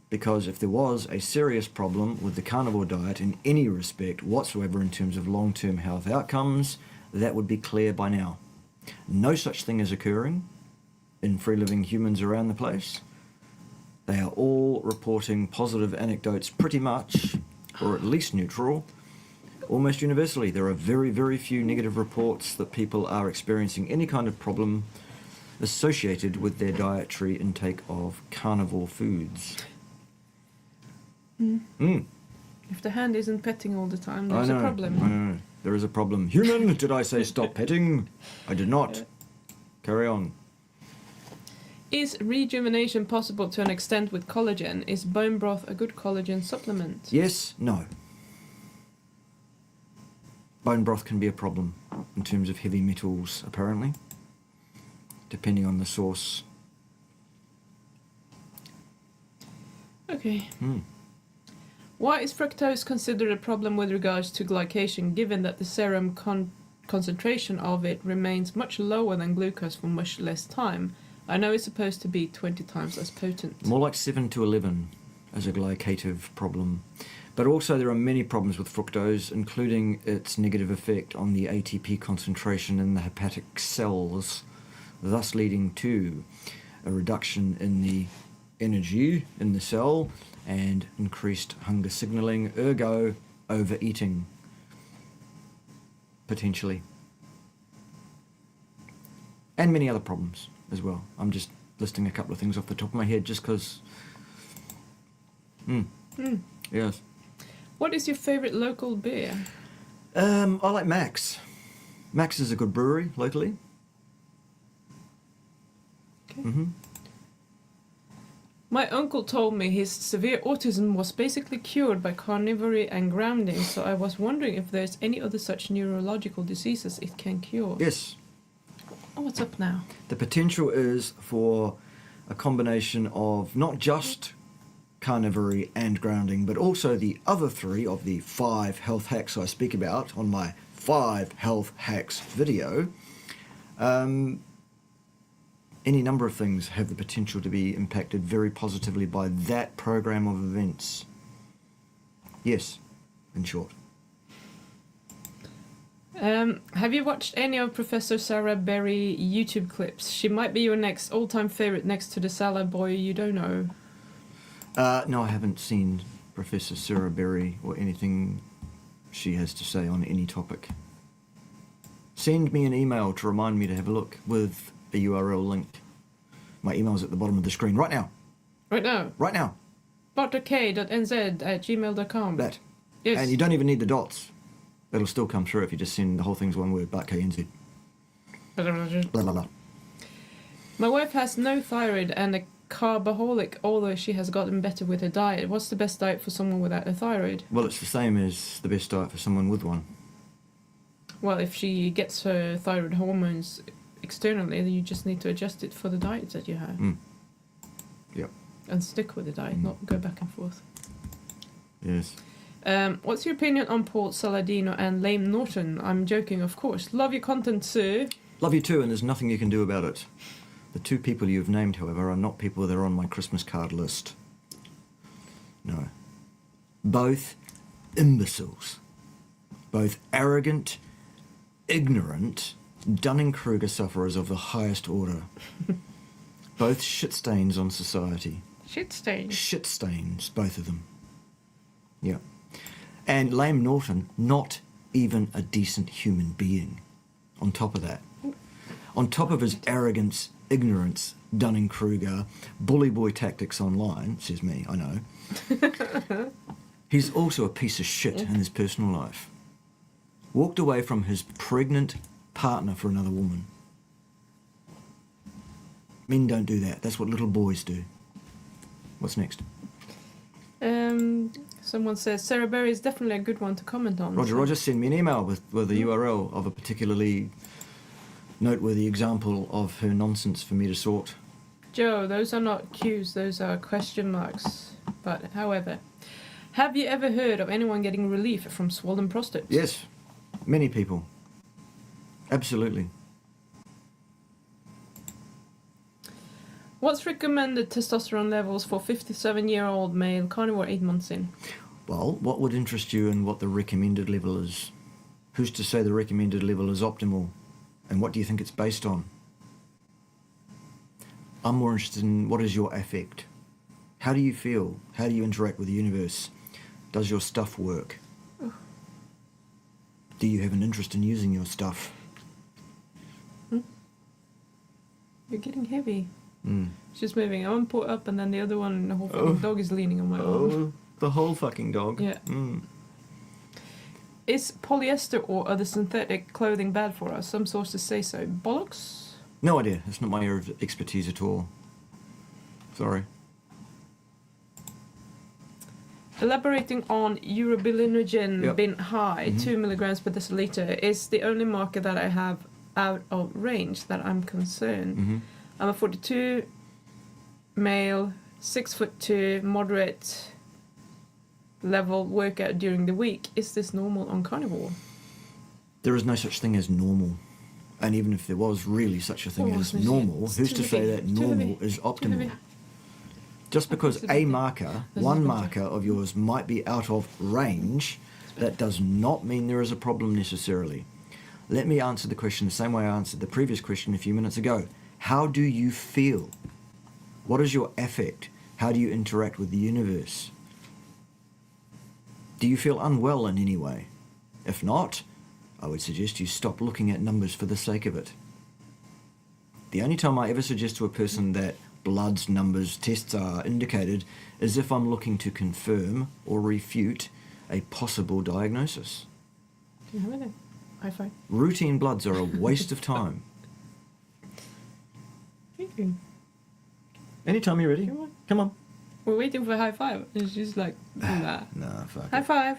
Because if there was a serious problem with the carnivore diet in any respect whatsoever in terms of long-term health outcomes, that would be clear by now. No such thing is occurring in free-living humans around the place. They are all reporting positive anecdotes pretty much, or at least neutral, almost universally. There are very, very few negative reports that people are experiencing any kind of problem associated with their dietary intake of carnivore foods. If the hand isn't petting all the time, there's a problem. I know. There is a problem. Human, did I say stop petting? I did not. Carry on. Is rejuvenation possible to an extent with collagen? Is bone broth a good collagen supplement? Yes, no. Bone broth can be a problem in terms of heavy metals, apparently, depending on the source. Okay. Why is fructose considered a problem with regards to glycation, given that the serum concentration of it remains much lower than glucose for much less time? I know it's supposed to be 20 times less potent. More like 7 to 11 as a glycative problem. But also there are many problems with fructose, including its negative effect on the ATP concentration in the hepatic cells, thus leading to a reduction in the energy in the cell and increased hunger signaling, ergo overeating. potentially. And many other problems as well. I'm just listing a couple of things off the top of my head just because... Yes. What is your favourite local beer? I like Max. Max is a good brewery locally. Okay. Mm-hmm. My uncle told me his severe autism was basically cured by carnivore and grounding, so I was wondering if there's any other such neurological diseases it can cure. Yes. Oh, what's up now? The potential is for a combination of not just carnivore and grounding, but also the other 3 of the 5 health hacks I speak about on my 5 health hacks video. Any number of things have the potential to be impacted very positively by that program of events. Yes, in short. Have you watched any of Professor Sarah Berry YouTube clips? She might be your next all-time favourite next to the salad boy you don't know. No, I haven't seen Professor Sarah Berry or anything she has to say on any topic. Send me an email to remind me to have a look with a URL link. My email's at the bottom of the screen right now. Right now? Right now. bartk.nz@gmail.com. That. Yes. And you don't even need the dots. It'll still come through if you just send the whole thing's one word, BartKNZ. Blah, blah, blah. My wife has no thyroid and a carbaholic, although she has gotten better with her diet. What's the best diet for someone without a thyroid? Well, it's the same as the best diet for someone with one. Well, if she gets her thyroid hormones externally, then you just need to adjust it for the diet that you have. Yep. And stick with the diet, not go back and forth. Yes. What's your opinion on Paul Saladino and Lame Norton? I'm joking, of course. Love your content, sir. Love you too, and there's nothing you can do about it. The 2 people you've named, however, are not people that are on my Christmas card list. No. Both imbeciles. Both arrogant, ignorant, Dunning-Kruger sufferers of the highest order. Both shit stains on society. Shit stain. Shit stains, both of them. Yeah. And Lame Norton, not even a decent human being. On top of that. On top of his arrogance, ignorance, Dunning-Kruger, bully boy tactics online, says me, I know. He's also a piece of shit in his personal life. Walked away from his pregnant partner for another woman. Men don't do that. That's what little boys do. What's next? Someone says Sarah Berry is definitely a good one to comment on. Roger, send me an email with the URL of a particularly noteworthy example of her nonsense for me to sort. Joe, those are not Qs, those are question marks. But, however, have you ever heard of anyone getting relief from swollen prostates? Yes, many people. Absolutely. What's recommended testosterone levels for 57-year-old male carnivore 8 months in? Well, what would interest you in what the recommended level is? Who's to say the recommended level is optimal? And what do you think it's based on? I'm more interested in what is your affect? How do you feel? How do you interact with the universe? Does your stuff work? Do you have an interest in using your stuff? You're getting heavy. Mm. It's just moving. One paw up and then the other one, the whole fucking dog is leaning on my arm. Oh, the whole fucking dog. Yeah. Mm. Is polyester or other synthetic clothing bad for us? Some sources say so. Bollocks? No idea. It's not my area of expertise at all. Sorry. Elaborating on urobilinogen bin high, 2 milligrams per deciliter, is the only marker that I have out of range that I'm concerned. I'm a 42 male, 6'2", moderate level workout during the week. Is this normal on carnivore? There is no such thing as normal. And even if there was really such a thing as normal, who's to say that normal is optimal? Just because a marker, one marker of yours might be out of range, that does not mean there is a problem necessarily. Let me answer the question the same way I answered the previous question a few minutes ago. How do you feel? What is your affect? How do you interact with the universe? Do you feel unwell in any way? If not, I would suggest you stop looking at numbers for the sake of it. The only time I ever suggest to a person that bloods, numbers, tests are indicated is if I'm looking to confirm or refute a possible diagnosis. Do you have it? High five. Routine bloods are a waste of time. Thank you. Anytime you're ready. Come on. Come on. We're waiting for a high five. It's just like, nah. Nah, fuck High it. five.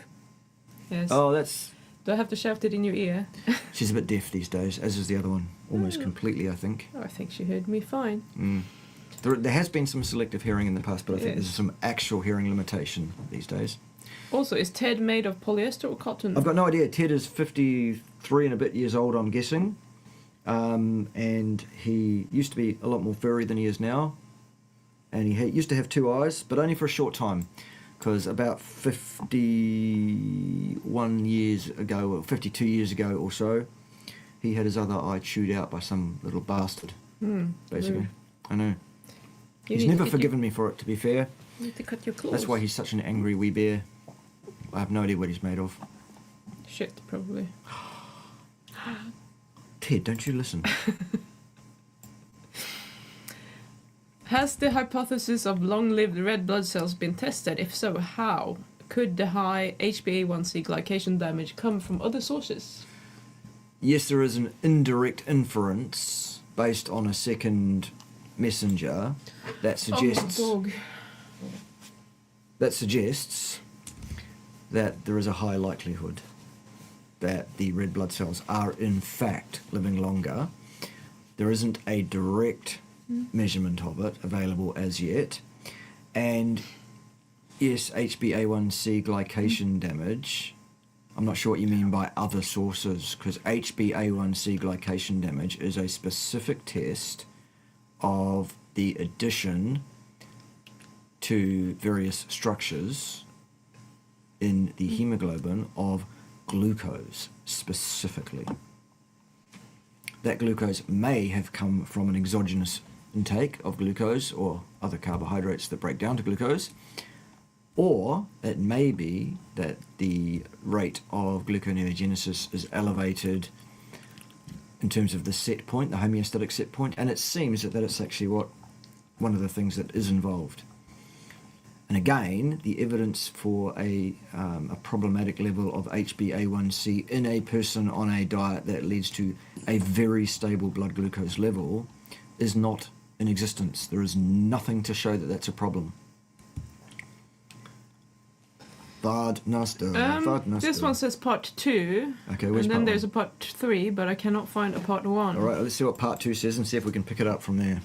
Yes. Oh, that's... Do I have to shout it in your ear? She's a bit deaf these days, as is the other one. Almost completely, I think. Oh, I think she heard me fine. There has been some selective hearing in the past, but I think Yes. there's some actual hearing limitation these days. Also, is Ted made of polyester or cotton? I've got no idea. Ted is 53 and a bit years old, I'm guessing. And he used to be a lot more furry than he is now. And he used to have two eyes, but only for a short time. Because about 51 years ago, or 52 years ago or so, he had his other eye chewed out by some little bastard, basically. rude. I know. You He's need to never get forgiven me for it, to be fair. You need to cut your claws. That's why he's such an angry wee bear. I have no idea what he's made of. Shit, probably. Ted, don't you listen. Has the hypothesis of long-lived red blood cells been tested? If so, how? Could the high HbA1c glycation damage come from other sources? Yes, there is an indirect inference based on a second messenger that suggests Oh, my dog. that there is a high likelihood that the red blood cells are in fact living longer. There isn't a direct measurement of it available as yet, and yes, HbA1c glycation damage. I'm not sure what you mean by other sources, because HbA1c glycation damage is a specific test of the addition to various structures in the hemoglobin of glucose specifically. That glucose may have come from an exogenous intake of glucose or other carbohydrates that break down to glucose, or it may be that the rate of gluconeogenesis is elevated in terms of the set point, the homeostatic set point, and it seems that it's actually one of the things that is involved. And again, the evidence for a problematic level of HbA1c in a person on a diet that leads to a very stable blood glucose level is not in existence. There is nothing to show that that's a problem. This one says part 2. Okay, where's and then part there's one? a part 3, but I cannot find a part 1. All right, let's see what part 2 says and see if we can pick it up from there.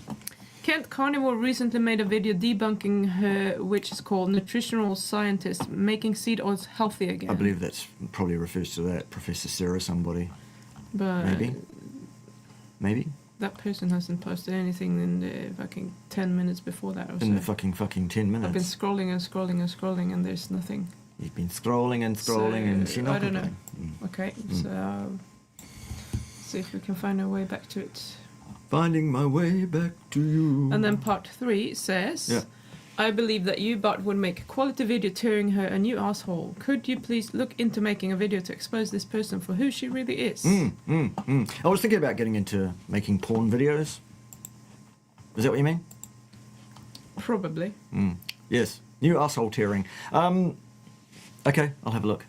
Kent Carnivore recently made a video debunking her, which is called Nutritional Scientist Making Seed Oils Healthy Again. I believe that's probably refers to that Professor Sarah somebody. But Maybe? that person hasn't posted anything in the fucking 10 minutes before that or so. In the fucking 10 minutes. I've been scrolling and scrolling and scrolling and there's nothing. You've been scrolling and scrolling and So, she's not I don't know. complaining. Okay, so see if we can find our way back to it. Finding my way back to you. And then part 3 says, Yeah. I believe that you, Bart, would make a quality video touring her a new asshole. Could you please look into making a video to expose this person for who she really is? I was thinking about getting into making porn videos. Is that what you mean? Probably. Yes. New asshole tearing. Okay, I'll have a look.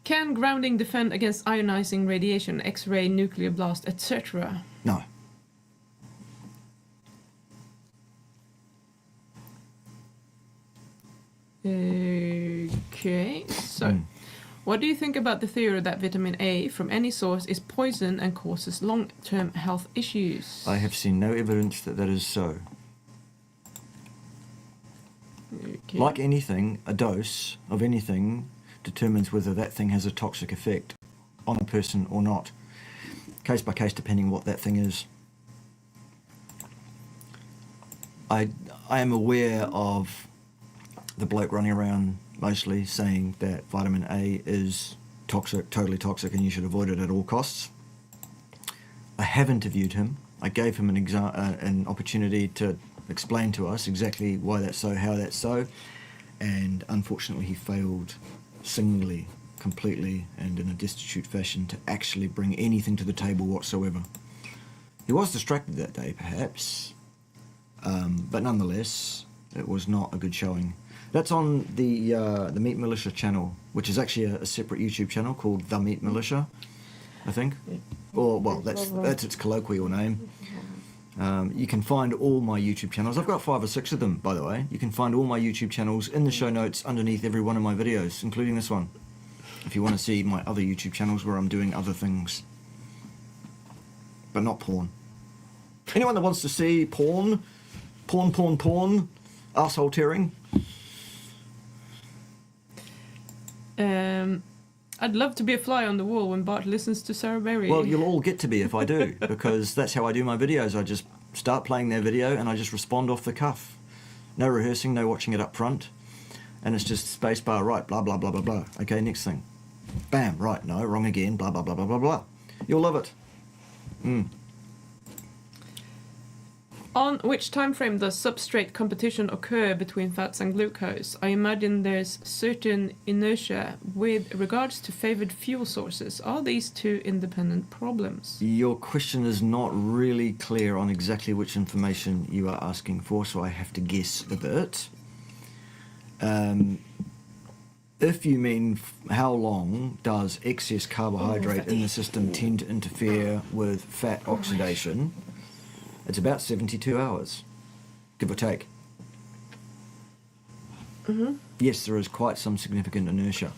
Can grounding defend against ionizing radiation, X-ray, nuclear blast, etc.? No. Okay, so what do you think about the theory that vitamin A from any source is poison and causes long-term health issues? I have seen no evidence that that is so. Okay. Like anything, a dose of anything determines whether that thing has a toxic effect on a person or not. Case by case, depending what that thing is. I am aware of the bloke running around mostly saying that vitamin A is toxic, totally toxic, and you should avoid it at all costs. I have interviewed him. I gave him an opportunity to explain to us exactly why that's so, how that's so, and unfortunately he failed singly, completely, and in a destitute fashion to actually bring anything to the table whatsoever. He was distracted that day, perhaps, but nonetheless, it was not a good showing. That's on the Meat Militia channel, which is actually a separate YouTube channel called The Meat Militia, I think. Or, well, that's its colloquial name. You can find all my YouTube channels. I've got 5 or 6 of them, by the way. You can find all my YouTube channels in the show notes underneath every one of my videos, including this one, if you want to see my other YouTube channels where I'm doing other things. But not porn. Anyone that wants to see porn, arsehole tearing. I'd love to be a fly on the wall when Bart listens to Sarah Berry. Well, you'll all get to be if I do, because that's how I do my videos. I just start playing their video and I just respond off the cuff. No rehearsing, no watching it up front. And it's just spacebar, right, blah, blah, blah, blah, blah. Okay, next thing. Bam, right, no, wrong again, blah, blah, blah, blah, blah, blah. You'll love it. On which time frame does substrate competition occur between fats and glucose? I imagine there's certain inertia with regards to favored fuel sources. Are these two independent problems? Your question is not really clear on exactly which information you are asking for, so I have to guess a bit. If you mean how long does excess carbohydrate in the system tend to interfere with fat oxidation, it's about 72 hours, give or take. Yes, there is quite some significant inertia.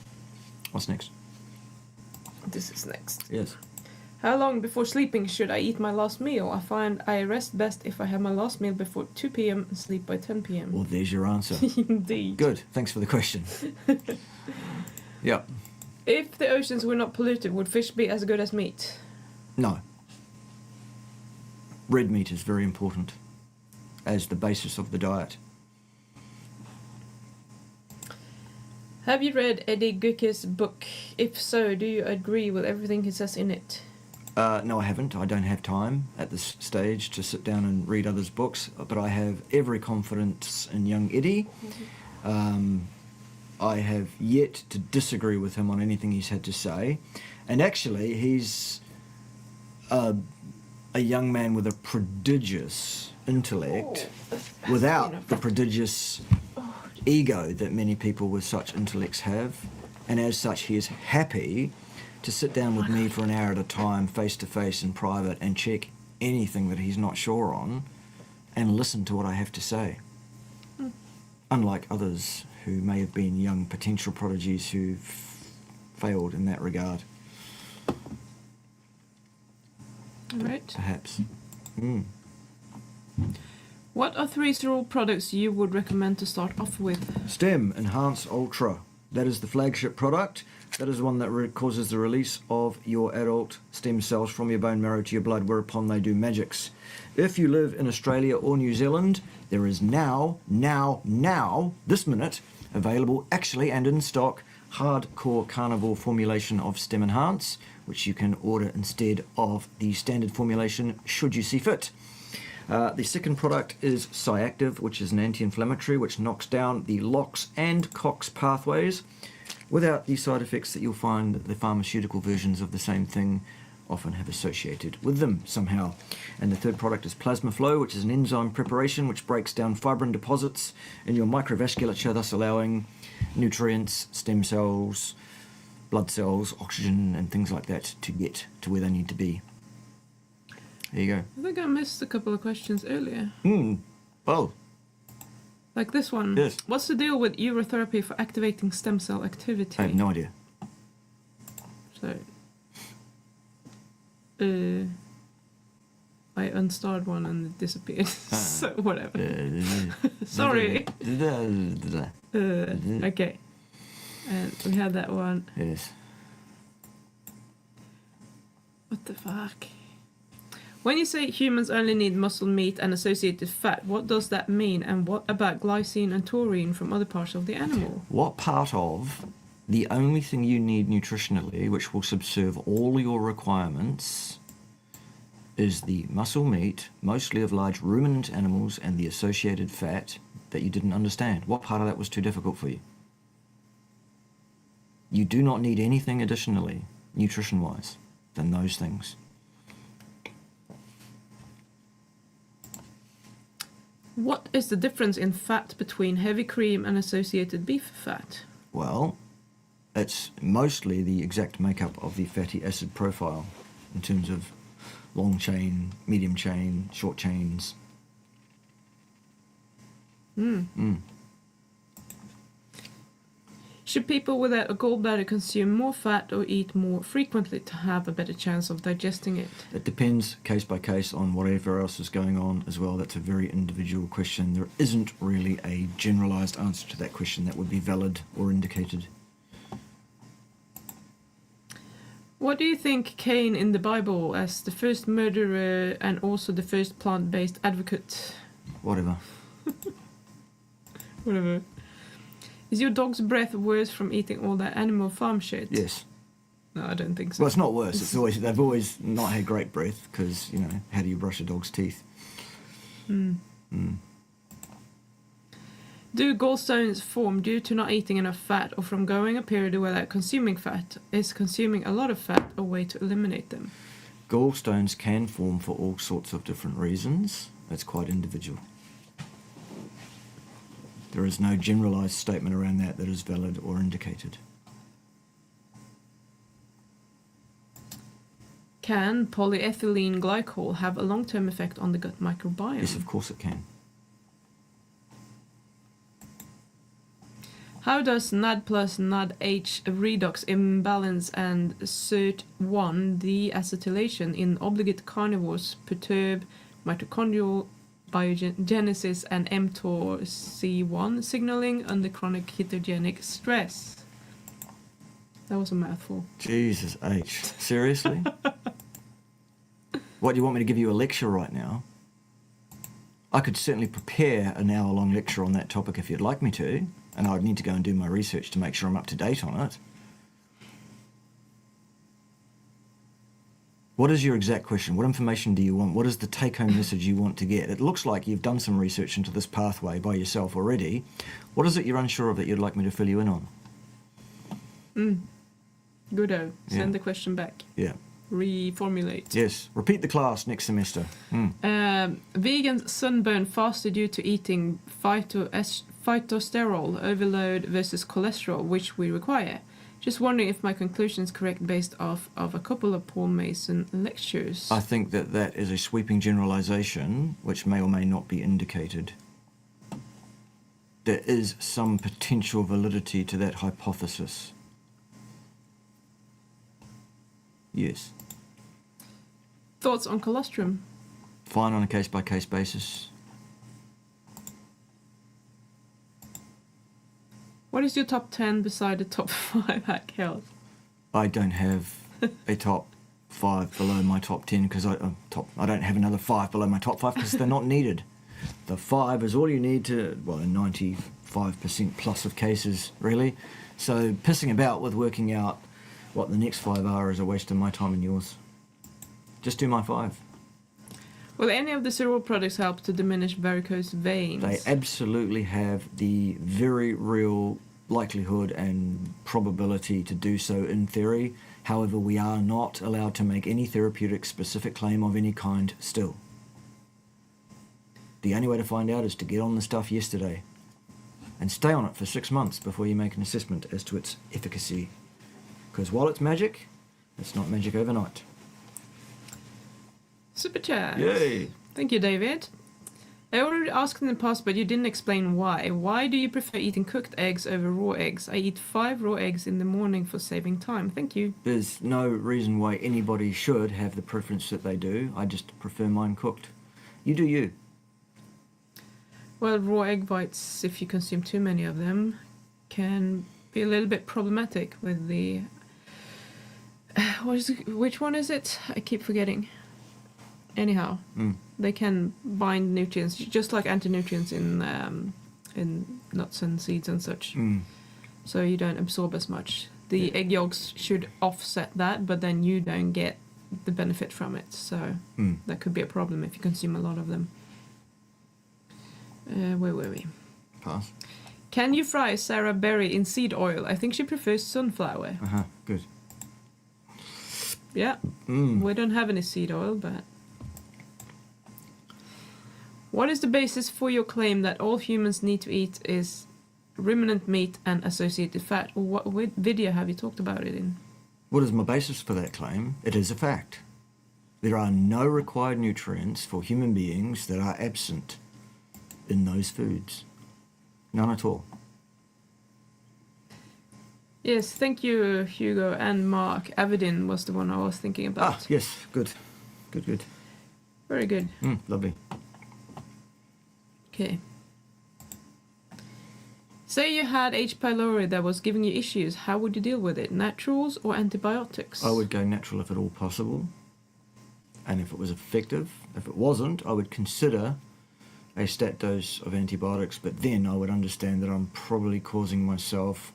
What's next? This is next. Yes. How long before sleeping should I eat my last meal? I find I rest best if I have my last meal before 2 p.m. and sleep by 10 p.m. Well, there's your answer. Indeed. Good, thanks for the question. Yep. If the oceans were not polluted, would fish be as good as meat? No. Red meat is very important as the basis of the diet. Have you read Educator's book? If so, do you agree with everything he says in it? No, I haven't. I don't have time at this stage to sit down and read others' books, but I have every confidence in young Eddie. I have yet to disagree with him on anything he's had to say. And actually, he's a young man with a prodigious intellect without the prodigious ego that many people with such intellects have. And as such, he is happy to sit down with me for an hour at a time, face to face in private, and check anything that he's not sure on and listen to what I have to say. Unlike others who may have been young potential prodigies who've failed in that regard. Right. Perhaps. What are 3 cereal products you would recommend to start off with? StemEnhance Ultra. That is the flagship product. That is one that causes the release of your adult stem cells from your bone marrow to your blood, whereupon they do magics. If you live in Australia or New Zealand, there is now, this minute, available actually and in stock, hardcore carnivore formulation of StemEnhance, which you can order instead of the standard formulation should you see fit. The second product is Cyactive, which is an anti-inflammatory which knocks down the LOX and COX pathways without the side effects that you'll find the pharmaceutical versions of the same thing often have associated with them somehow. And the third product is Plasma Flow, which is an enzyme preparation which breaks down fibrin deposits in your microvasculature, thus allowing nutrients, stem cells, blood cells, oxygen and things like that to get to where they need to be. There you go. I think I missed a couple of questions earlier. Well. Like this one. Yes. What's the deal with urotherapy for activating stem cell activity? I have no idea. So, I unstarred one and it disappeared. So whatever. Sorry. Okay. And we had that one. Yes. What the fuck? When you say humans only need muscle meat and associated fat, what does that mean? And what about glycine and taurine from other parts of the animal? What part of the only thing you need nutritionally, which will subserve all your requirements, is the muscle meat, mostly of large ruminant animals, and the associated fat that you didn't understand? What part of that was too difficult for you? You do not need anything additionally, nutrition-wise, than those things. What is the difference in fat between heavy cream and associated beef fat? Well, it's mostly the exact makeup of the fatty acid profile in terms of long chain, medium chain, short chains. Should people without a gallbladder consume more fat or eat more frequently to have a better chance of digesting it? It depends case by case on whatever else is going on as well. That's a very individual question. There isn't really a generalised answer to that question that would be valid or indicated. What do you think Cain in the Bible as the first murderer and also the first plant-based advocate? Whatever. Whatever. Is your dog's breath worse from eating all that animal farm shit? Yes. No, I don't think so. Well, it's not worse. It's always they've always not had great breath because, you know, how do you brush a dog's teeth? Do gallstones form due to not eating enough fat or from going a period without consuming fat? Is consuming a lot of fat a way to eliminate them? Gallstones can form for all sorts of different reasons. It's quite individual. There is no generalised statement around that is valid or indicated. Can polyethylene glycol have a long-term effect on the gut microbiome? Yes, of course it can. How does NAD plus NADH redox imbalance and SIRT1 deacetylation in obligate carnivores perturb mitochondrial biogenesis and mTOR-C1 signaling under chronic ketogenic stress? That was a mouthful. Jesus H. Seriously? What, do you want me to give you a lecture right now? I could certainly prepare an hour-long lecture on that topic if you'd like me to, and I'd need to go and do my research to make sure I'm up to date on it. What is your exact question? What information do you want? What is the take-home message you want to get? It looks like you've done some research into this pathway by yourself already. What is it you're unsure of that you'd like me to fill you in on? Goodo. Send the question back. Yeah. Reformulate. Yes. Repeat the class next semester. Vegans sunburn faster due to eating phytosterol overload versus cholesterol, which we require. Just wondering if my conclusion is correct based off of a couple of Paul Mason lectures. I think that is a sweeping generalization which may or may not be indicated. There is some potential validity to that hypothesis. Yes. Thoughts on colostrum? Fine on a case-by-case basis. What is your top 10 beside the top 5 hack health? I don't have a top 5 below my top 10 because I don't have another 5 below my top 5 because they're not needed. The 5 is all you need to, well, in 95% plus of cases, really. So pissing about with working out what the next 5 are is a waste of my time and yours. Just do my 5. Will any of the cereal products help to diminish varicose veins? They absolutely have the very real likelihood and probability to do so in theory. However, we are not allowed to make any therapeutic specific claim of any kind still. The only way to find out is to get on the stuff yesterday and stay on it for 6 months before you make an assessment as to its efficacy. Because while it's magic, it's not magic overnight. Super chat. Yay! Thank you, David. I already asked in the past, but you didn't explain why. Why do you prefer eating cooked eggs over raw eggs? I eat 5 raw eggs in the morning for saving time. Thank you. There's no reason why anybody should have the preference that they do. I just prefer mine cooked. You do you. Well, raw egg whites, if you consume too many of them, can be a little bit problematic with the... which one is it? I keep forgetting. Anyhow, they can bind nutrients, just like anti-nutrients in nuts and seeds and such. So you don't absorb as much. The egg yolks should offset that, but then you don't get the benefit from it. So that could be a problem if you consume a lot of them. Where were we? Pass. Can you fry Sarah Berry in seed oil? I think she prefers sunflower. Good. Yeah. We don't have any seed oil, but... What is the basis for your claim that all humans need to eat is ruminant meat and associated fat? Or what video have you talked about it in? What is my basis for that claim? It is a fact. There are no required nutrients for human beings that are absent in those foods. None at all. Yes, thank you, Hugo and Mark. Avidin was the one I was thinking about. Yes, good. Good. Very good. Lovely. Okay. Say you had H. pylori that was giving you issues, how would you deal with it? Naturals or antibiotics? I would go natural if at all possible. And if it was effective. If it wasn't, I would consider a stat dose of antibiotics, but then I would understand that I'm probably causing myself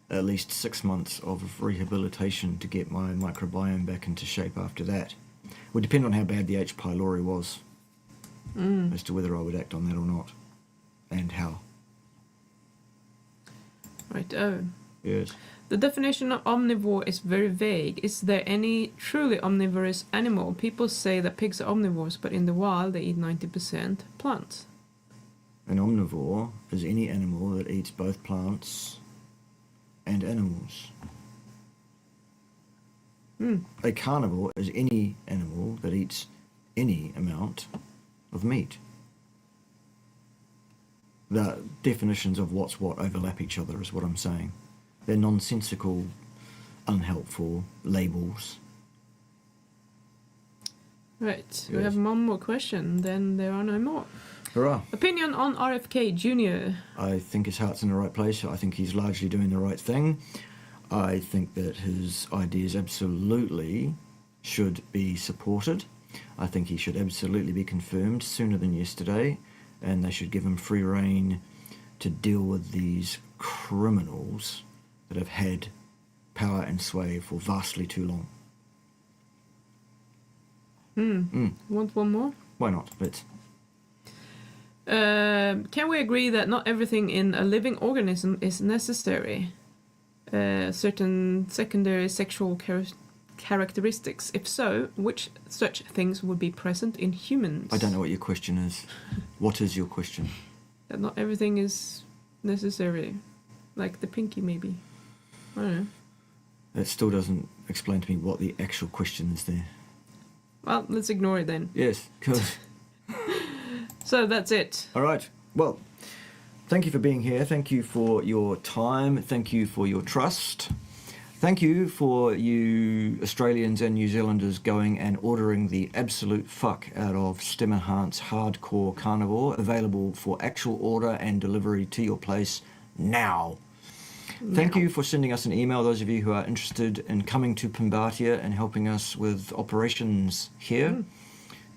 at least 6 months of rehabilitation to get my microbiome back into shape after that. It would depend on how bad the H. pylori was as to whether I would act on that or not, and how. Right, oh. Yes. The definition of omnivore is very vague. Is there any truly omnivorous animal? People say that pigs are omnivores, but in the wild they eat 90% plants. An omnivore is any animal that eats both plants and animals. A carnivore is any animal that eats any amount of meat. The definitions of what's what overlap each other is what I'm saying. They're nonsensical, unhelpful labels. Right, Yes. we have one more question, then there are no more. Hurrah. Opinion on RFK Jr. I think his heart's in the right place. I think he's largely doing the right thing. I think that his ideas absolutely should be supported. I think he should absolutely be confirmed sooner than yesterday, and they should give him free rein to deal with these criminals that have had power and sway for vastly too long. Want one more? Why not? Let's. Can we agree that not everything in a living organism is necessary? Certain secondary sexual characteristics. If so, which such things would be present in humans? I don't know what your question is. What is your question? That not everything is necessary. Like the pinky, maybe. I don't know. That still doesn't explain to me what the actual question is there. Well, let's ignore it then. Yes, good. So that's it. All right. Well, thank you for being here. Thank you for your time. Thank you for your trust. Thank you for you Australians and New Zealanders going and ordering the absolute fuck out of StemEnhance Hardcore Carnivore, available for actual order and delivery to your place now. Thank you for sending us an email, those of you who are interested in coming to Pimbatia and helping us with operations here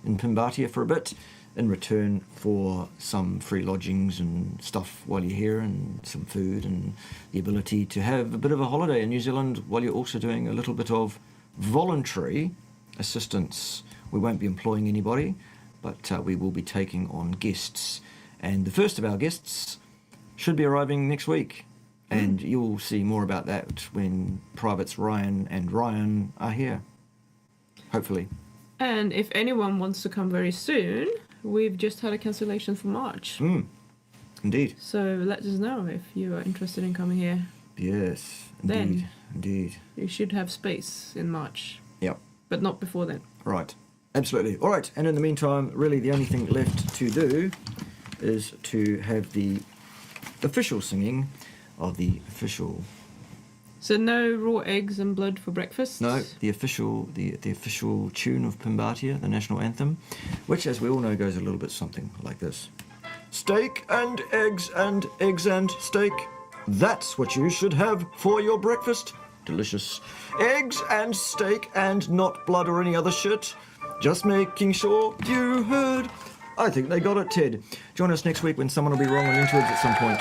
in Pimbatia for a bit, in return for some free lodgings and stuff while you're here, and some food, and the ability to have a bit of a holiday in New Zealand while you're also doing a little bit of voluntary assistance. We won't be employing anybody, but we will be taking on guests. And the first of our guests should be arriving next week. And you'll see more about that when Privates Ryan and Ryan are here. Hopefully. And if anyone wants to come very soon, we've just had a cancellation for March. Indeed. So let us know if you are interested in coming here. Yes, Then indeed. You should have space in March. Yep. But not before then. Right. Absolutely. All right. And in the meantime, really the only thing left to do is to have the official singing of the official. So no raw eggs and blood for breakfast? No, the official tune of Pimbatia, the national anthem, which, as we all know, goes a little bit something like this. Steak and eggs and eggs and steak. That's what you should have for your breakfast. Delicious. Eggs and steak and not blood or any other shit. Just making sure you heard. I think they got it, Ted. Join us next week when someone will be wrong on interwebs at some point.